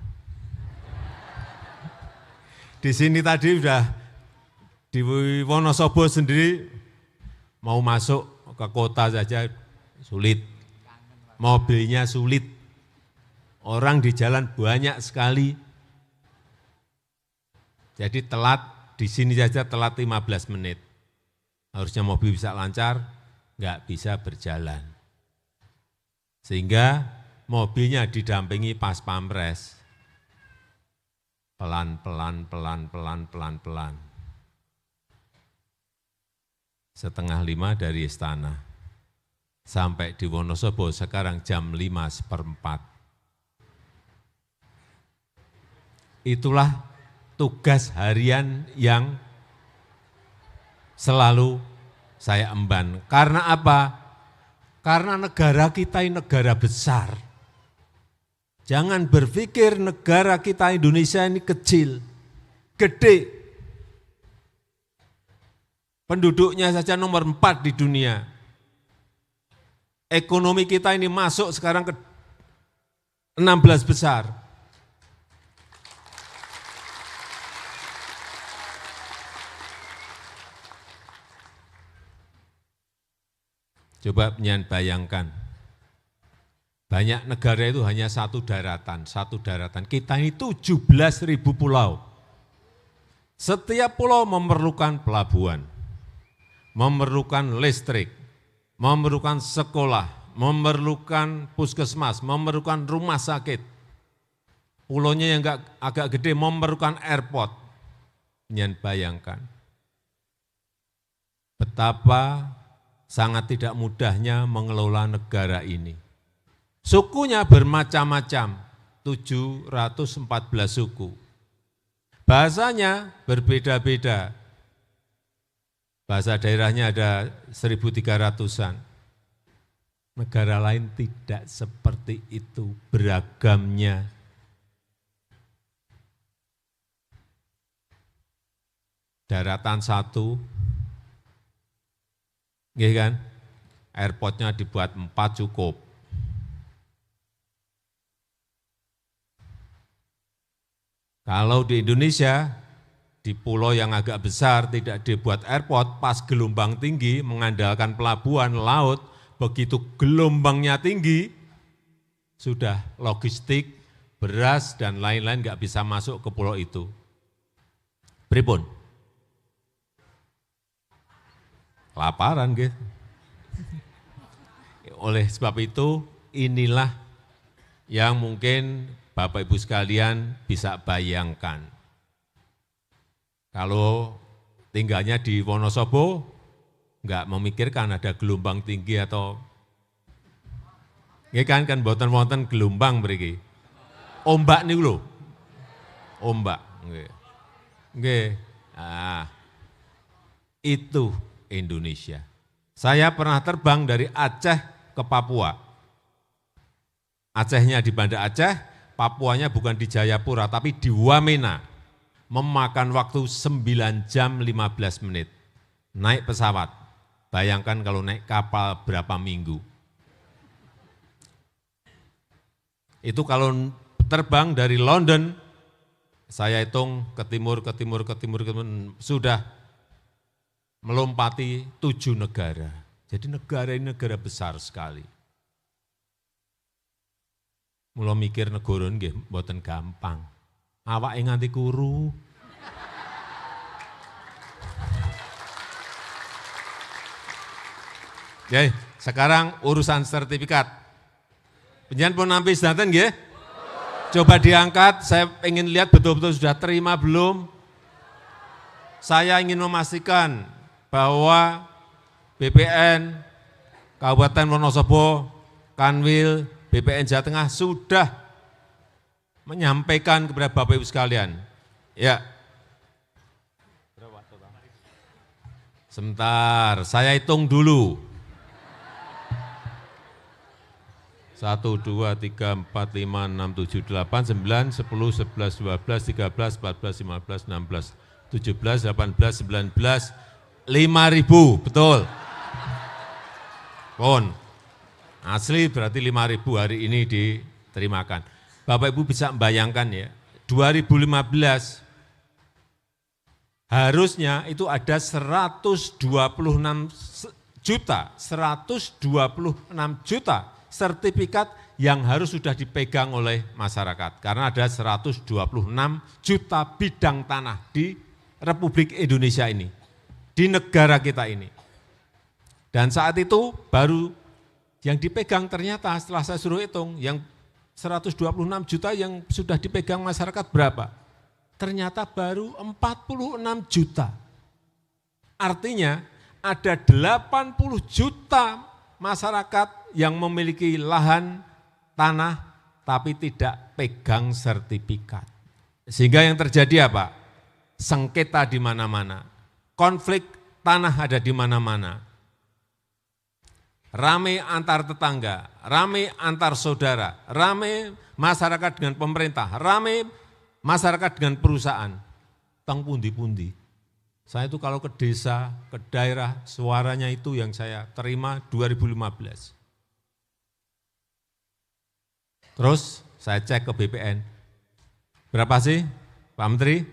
Di sini tadi sudah di Wonosobo sendiri mau masuk ke kota saja sulit, mobilnya sulit, orang di jalan banyak sekali. Jadi telat, di sini saja telat 15 menit. Harusnya mobil bisa lancar, nggak bisa berjalan. Sehingga mobilnya didampingi pas pampres. Pelan-pelan. 4:30 dari istana. Sampai di Wonosobo sekarang jam 5:15. Itulah tugas harian yang selalu saya emban. Karena apa? Karena negara kita ini negara besar. Jangan berpikir negara kita Indonesia ini kecil, gede. Penduduknya saja nomor 4 di dunia. Ekonomi kita ini masuk sekarang ke 16 besar. Coba bayangkan, banyak negara itu hanya satu daratan. Kita ini 17.000 pulau. Setiap pulau memerlukan pelabuhan, memerlukan listrik, memerlukan sekolah, memerlukan puskesmas, memerlukan rumah sakit. Pulaunya yang agak gede memerlukan airport. Bayangkan betapa sangat tidak mudahnya mengelola negara ini. Sukunya bermacam-macam, 714 suku. Bahasanya berbeda-beda. Bahasa daerahnya ada 1.300-an. Negara lain tidak seperti itu beragamnya. Daratan 1, nggih kan? Airportnya dibuat 4 cukup. Kalau di Indonesia, di pulau yang agak besar tidak dibuat airport, pas gelombang tinggi mengandalkan pelabuhan laut, begitu gelombangnya tinggi, sudah logistik, beras dan lain-lain nggak bisa masuk ke pulau itu. Pripun? Kelaparan gitu. Oleh sebab itu, inilah yang mungkin Bapak Ibu sekalian bisa bayangkan. Kalau tinggalnya di Wonosobo, enggak memikirkan ada gelombang tinggi atau, ini kan boten-boten gelombang beriki. Ombak nih lho, ombak. Nggih. Nah, itu Indonesia. Saya pernah terbang dari Aceh ke Papua. Acehnya di Banda Aceh, Papuanya bukan di Jayapura, tapi di Wamena. memakan waktu 9 jam 15 menit. Naik pesawat, bayangkan kalau naik kapal berapa minggu. Itu kalau terbang dari London, saya hitung ke timur, sudah melompati 7 negara. Jadi negara ini negara besar sekali. Mula mikir negara nggih mboten gampang. Awake nganti kuru. Oke, sekarang urusan sertifikat. Penjen pun nampi sedanten nggih? Coba diangkat, saya ingin lihat betul-betul sudah terima belum. Saya ingin memastikan bahwa BPN Kabupaten Wonosobo, Kanwil, BPN Jawa Tengah sudah menyampaikan kepada Bapak Ibu sekalian. Ya. Sebentar, saya hitung dulu. 1, 2, 3, 4, 5, 6, 7, 8, 9, 10, 11, 12, 13, 14, 15, 16, 17, 18, 19, 5.000, betul. Pon, asli berarti 5.000 hari ini diterimakan. Bapak Ibu bisa membayangkan ya, 2015 harusnya itu ada 126 juta sertifikat yang harus sudah dipegang oleh masyarakat. Karena ada 126 juta bidang tanah di Republik Indonesia ini, di negara kita ini. Dan saat itu baru yang dipegang ternyata setelah saya suruh hitung, yang 126 juta yang sudah dipegang masyarakat berapa? Ternyata baru 46 juta. Artinya ada 80 juta masyarakat yang memiliki lahan tanah tapi tidak pegang sertifikat. Sehingga yang terjadi apa? Sengketa di mana-mana. Konflik tanah ada di mana-mana. Rame antar tetangga, rame antar saudara, rame masyarakat dengan pemerintah, rame masyarakat dengan perusahaan. Teng pundi-pundi. Saya itu kalau ke desa, ke daerah, suaranya itu yang saya terima 2015. Terus saya cek ke BPN. Berapa sih Pak Menteri?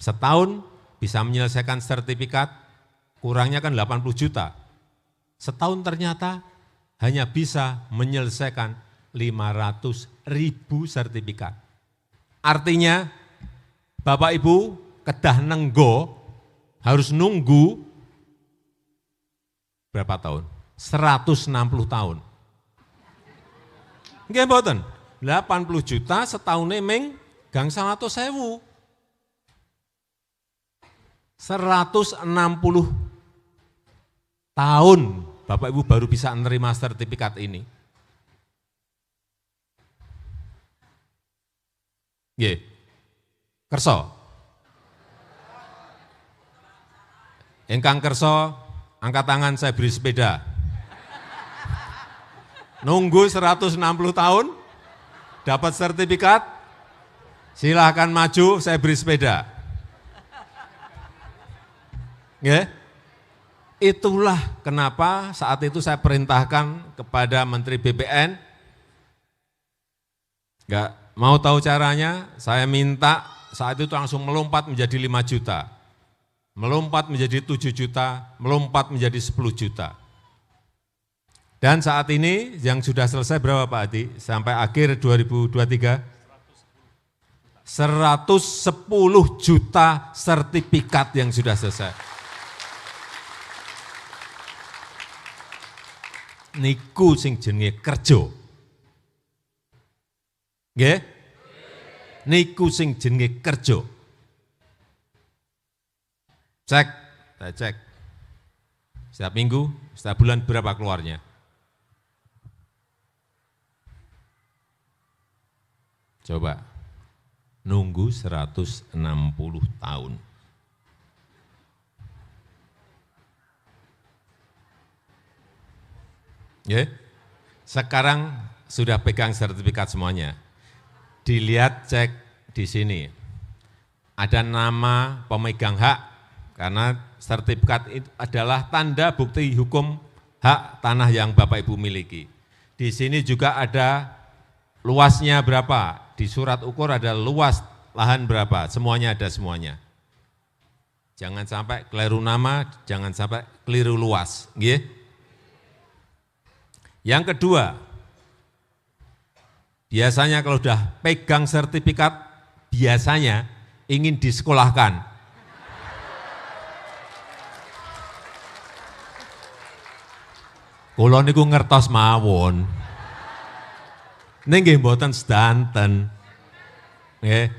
Setahun bisa menyelesaikan sertifikat, kurangnya kan 80 juta. Setahun ternyata hanya bisa menyelesaikan 500.000 sertifikat. Artinya Bapak Ibu kedah nenggo harus nunggu berapa tahun? 160 tahun. Nggih mboten? 80 juta setahunnya ming gangsal 100.000. 160 tahun Bapak Ibu baru bisa menerima sertifikat ini. Nggih. Kerso. Ingkang kerso, angkat tangan saya beri sepeda. Nunggu 160 tahun, dapat sertifikat, silahkan maju, saya beri sepeda. Nggih. Itulah kenapa saat itu saya perintahkan kepada Menteri BPN, enggak mau tahu caranya, saya minta saat itu langsung melompat menjadi 5 juta, melompat menjadi 7 juta, melompat menjadi 10 juta. Dan saat ini yang sudah selesai berapa Pak Adi? Sampai akhir 2023? 110 juta sertifikat yang sudah selesai. Niku sing jenenge kerja. Nggih? Niku sing jenenge kerja. Cek, saya cek. Setiap minggu, setiap bulan berapa keluarnya? Coba, nunggu 160 tahun. Ya, sekarang sudah pegang sertifikat semuanya. Dilihat, cek di sini. ada nama pemegang hak, karena sertifikat itu adalah tanda bukti hukum hak tanah yang Bapak Ibu miliki. Di sini juga ada luasnya berapa, di surat ukur ada luas lahan berapa, semuanya ada semuanya. Jangan sampai keliru nama, jangan sampai keliru luas. Nggih. Yang kedua, biasanya kalau sudah pegang sertifikat, biasanya ingin disekolahkan. Kula niku ngertos mawon. Ning nggih mboten sedanten. Nggih.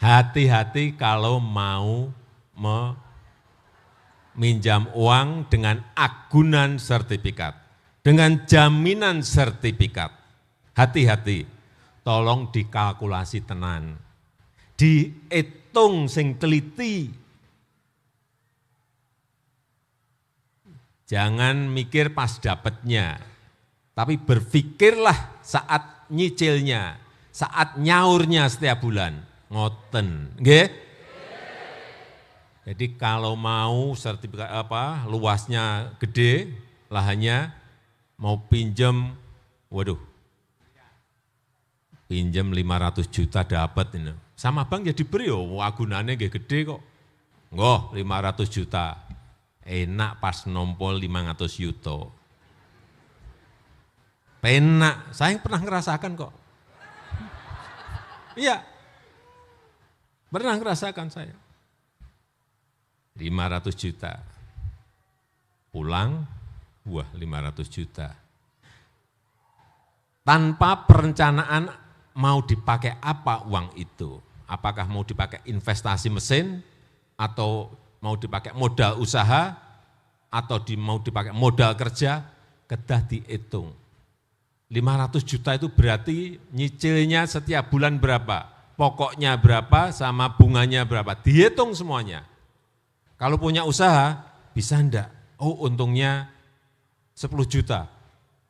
Hati-hati kalau mau meminjam uang dengan agunan sertifikat, dengan jaminan sertifikat. Hati-hati, tolong dikalkulasi tenan, dihitung sing teliti. Jangan mikir pas dapatnya, tapi berpikirlah saat nyicilnya, saat nyaurnya setiap bulan. Ngoten, nggih? Jadi kalau mau sertifikat luasnya gede, lahannya mau pinjem, waduh, pinjem 500 juta dapat ini. Sama bank ya diberi, agunannya nggih gede kok. Ngoh, 500 juta. Enak pas nompol 500 yuto. Penak, saya pernah ngerasakan kok. Iya, pernah ngerasakan saya. 500 juta. Pulang, wah 500 juta. Tanpa perencanaan mau dipakai apa uang itu. Apakah mau dipakai investasi mesin, atau mau dipakai modal usaha, atau mau dipakai modal kerja, kedah dihitung. 500 juta itu berarti nyicilnya setiap bulan berapa, pokoknya berapa, sama bunganya berapa, dihitung semuanya. Kalau punya usaha, bisa enggak? Oh untungnya 10 juta,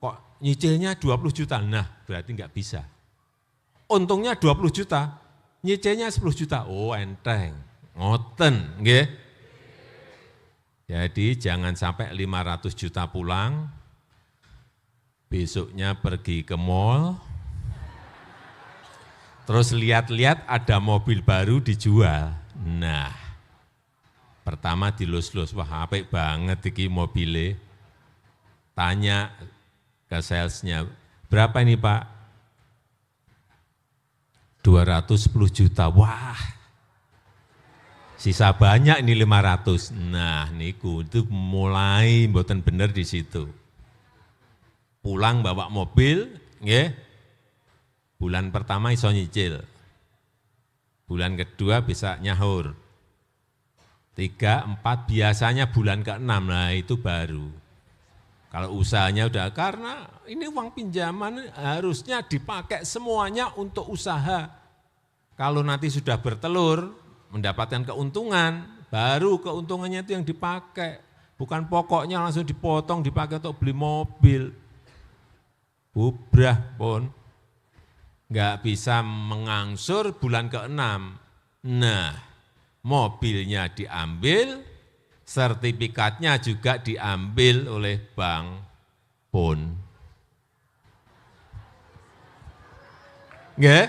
kok nyicilnya 20 juta? Nah berarti enggak bisa. Untungnya 20 juta, nyicilnya 10 juta, oh enteng, ngoten, nggih. Jadi jangan sampai 500 juta pulang, besoknya pergi ke mall, terus lihat-lihat ada mobil baru dijual. Nah, pertama dilus-lus, wah apik banget iki mobile. Tanya ke salesnya, berapa ini Pak? 210 juta, wah sisa banyak ini 500. Nah niku itu mulai mboten bener di situ. Pulang bawa mobil, nggih. Bulan pertama iso nyicil. Bulan kedua bisa nyahur. 3, 4, biasanya bulan ke-6, nah itu baru. Kalau usahanya udah, karena ini uang pinjaman harusnya dipakai semuanya untuk usaha. Kalau nanti sudah bertelur, mendapatkan keuntungan, baru keuntungannya itu yang dipakai. Bukan pokoknya langsung dipotong, dipakai untuk beli mobil. Bubrah pun, nggak bisa mengangsur bulan ke-6. Nah, mobilnya diambil, sertifikatnya juga diambil oleh bank pun. Nggak?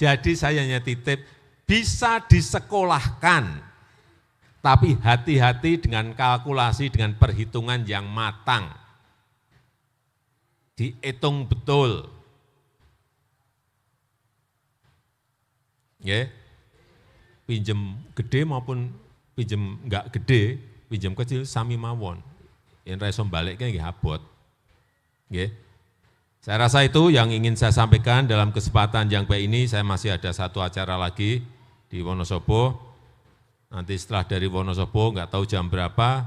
Jadi saya hanya titip, bisa disekolahkan, tapi hati-hati dengan kalkulasi, dengan perhitungan yang matang. Dihitung betul. Nggih. Pinjem gede maupun pinjem enggak gede, pinjem kecil sami mawon. Yen ra iso balikke nggih abot. Nggih. Saya rasa itu yang ingin saya sampaikan dalam kesempatan yang baik ini. Saya masih ada satu acara lagi di Wonosobo. Nanti setelah dari Wonosobo enggak tahu jam berapa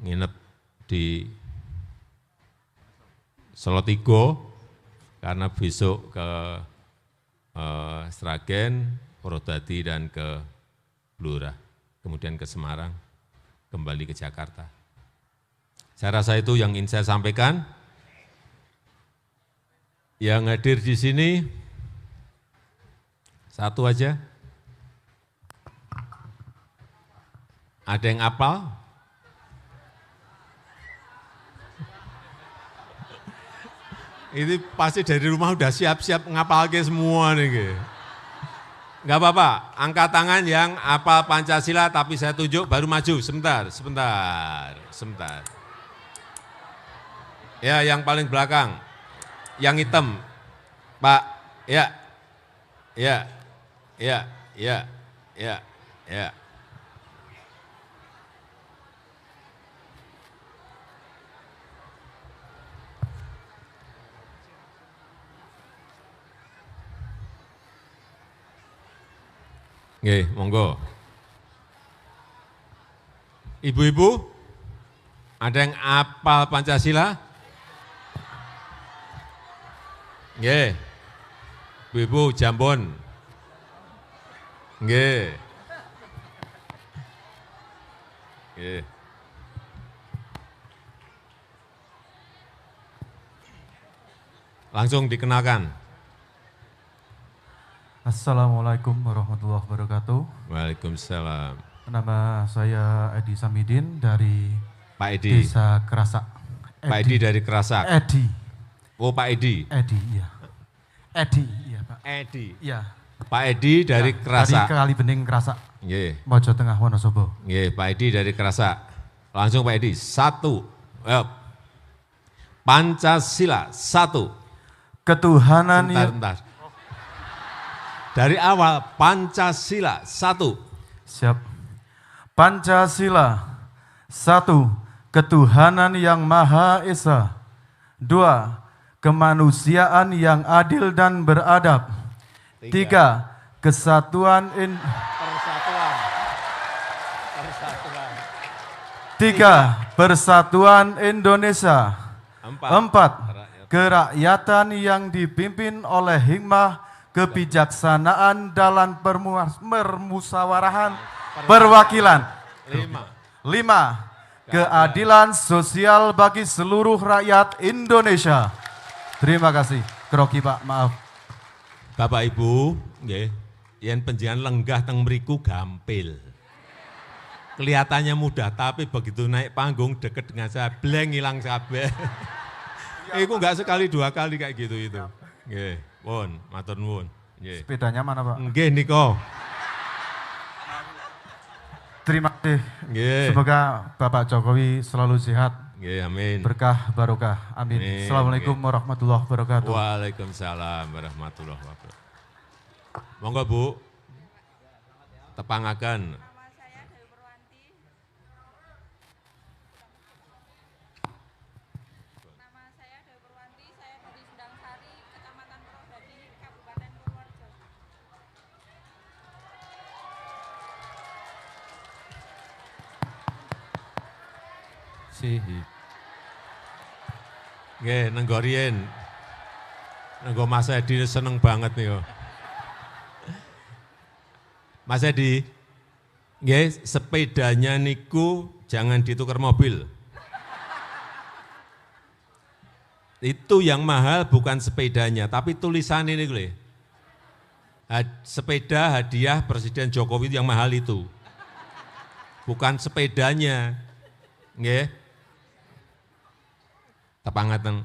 nginep di Solotigo karena besok ke Sragen, Purwodadi dan ke Blora, kemudian ke Semarang, kembali ke Jakarta. Saya rasa itu yang ingin saya sampaikan. Yang hadir di sini Satu aja. Ada yang hafal? Ini pasti dari rumah udah siap-siap ngapalke semua nih. Enggak apa-apa, angkat tangan yang hafal Pancasila tapi saya tunjuk baru maju. Sebentar. Ya, yang paling belakang. Yang hitam. Pak, ya. Nggih, monggo. Ibu-ibu, ada yang hafal Pancasila? Nggih. Ibu-ibu Jambon. Nggih. Nggih. Langsung dikenalkan. Assalamualaikum warahmatullahi wabarakatuh. Waalaikumsalam. Nama saya Edi Samidin dari Pak Edi. Desa Kerasak. Pak Edi dari Kerasak. Edi. Oh, Pak Edi. Edi, iya. Edi, iya Pak. Edi. Iya. Pak Edi dari Ya, Kerasak. dari Kalibening Kerasak. Nggih. Mojo Tengah Wonosobo. Nggih, Pak Edi dari Kerasak. Langsung Pak Edi, satu. Ayo. Pancasila, satu. Ketuhanan Bentar. Dari awal, Pancasila, satu. Siap. Pancasila, satu. Ketuhanan yang Maha Esa. Dua. Kemanusiaan yang adil dan beradab. Tiga. Kesatuan Tiga. Persatuan Indonesia. Empat. Kerakyatan yang dipimpin oleh hikmah kebijaksanaan dalam permusawarahan perwakilan. Lima. Keadilan sosial bagi seluruh rakyat Indonesia. Terima kasih. Kroki Pak, maaf. Bapak Ibu, nggih, yen panjenengan lenggah teng mriku gampil. Kelihatannya mudah, tapi begitu naik panggung deket dengan saya, bleng hilang kabeh. Iku enggak sekali dua kali kayak gitu itu. Nggih, pun, matur nuwun. Nggih. Sepedanya mana Pak? Nggih niko. Terima kasih. Nggih. Semoga Bapak Jokowi selalu sehat. Nggih, amin. Berkah barokah. Amin. Amin. Assalamualaikum warahmatullahi wabarakatuh. Waalaikumsalam warahmatullahi wabarakatuh. Monggo Bu. Tepangaken. Nggih, nenggo riyen. Nenggo Mas Edi seneng banget nih. Mas Edi, nggih, sepedanya niku jangan ditukar mobil. Itu yang mahal bukan sepedanya, tapi tulisan ini gue. Sepeda hadiah Presiden Jokowi yang mahal itu. Bukan sepedanya. Nggih. Tepangaken.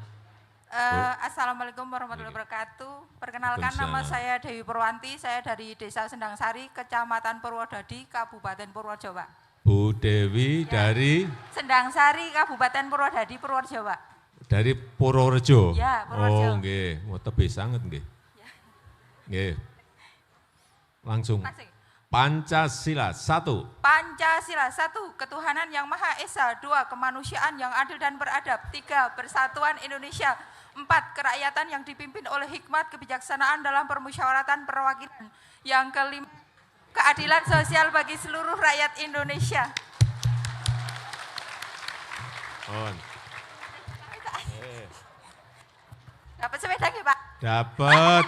Assalamualaikum warahmatullahi wabarakatuh. Perkenalkan, nama saya Dewi Purwanti, saya dari Desa Sendang Sari, Kecamatan Purwodadi, Kabupaten Purworejo, Pak. Bu Dewi ya. Dari? Sendang Sari, Kabupaten Purwodadi, Purworejo, Pak. Dari Purworejo? Ya, Purworejo. Oh, nggih, mau tebih sangat nggih. Ya. Nggih. Langsung. Pancasila, satu. Pancasila, satu. Ketuhanan yang Maha Esa. Dua. Kemanusiaan yang adil dan beradab. Tiga. Persatuan Indonesia. Empat. Kerakyatan yang dipimpin oleh hikmat kebijaksanaan dalam permusyawaratan perwakilan. Yang kelima. Keadilan sosial bagi seluruh rakyat Indonesia. Dapat sepeda nggih, Pak? Dapat.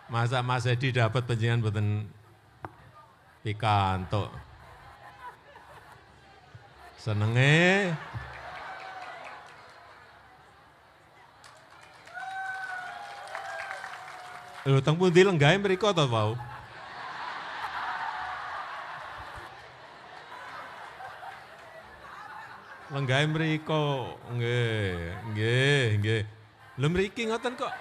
Masa Mas Edi dapat panjenengan mboten pikantuk. Senenge. Lho, teng pundi lenggahe mriko to, Pak? Lenggahe mriko. Nggih. Lho mriki ngoten kok.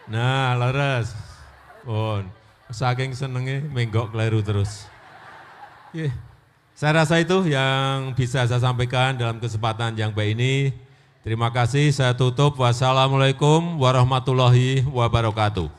Nah, leres. Pun. Saking senenge menggok kleru terus. Saya rasa itu yang bisa saya sampaikan dalam kesempatan yang baik ini. Terima kasih, saya tutup. Wassalamualaikum warahmatullahi wabarakatuh.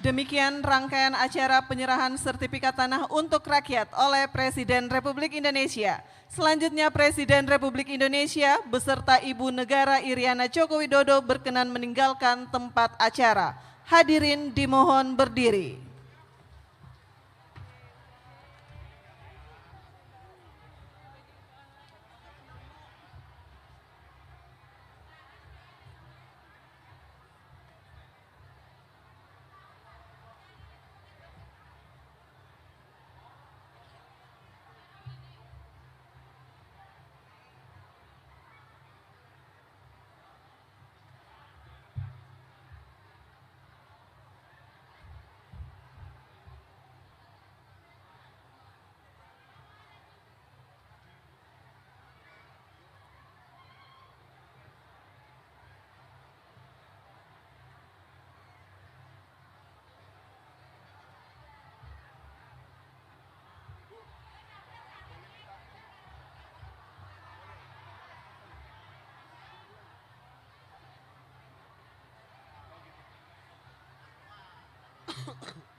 Demikian rangkaian acara penyerahan sertifikat tanah untuk rakyat oleh Presiden Republik Indonesia. Selanjutnya Presiden Republik Indonesia beserta Ibu Negara Iriana Joko Widodo berkenan meninggalkan tempat acara. Hadirin dimohon berdiri. Thank you.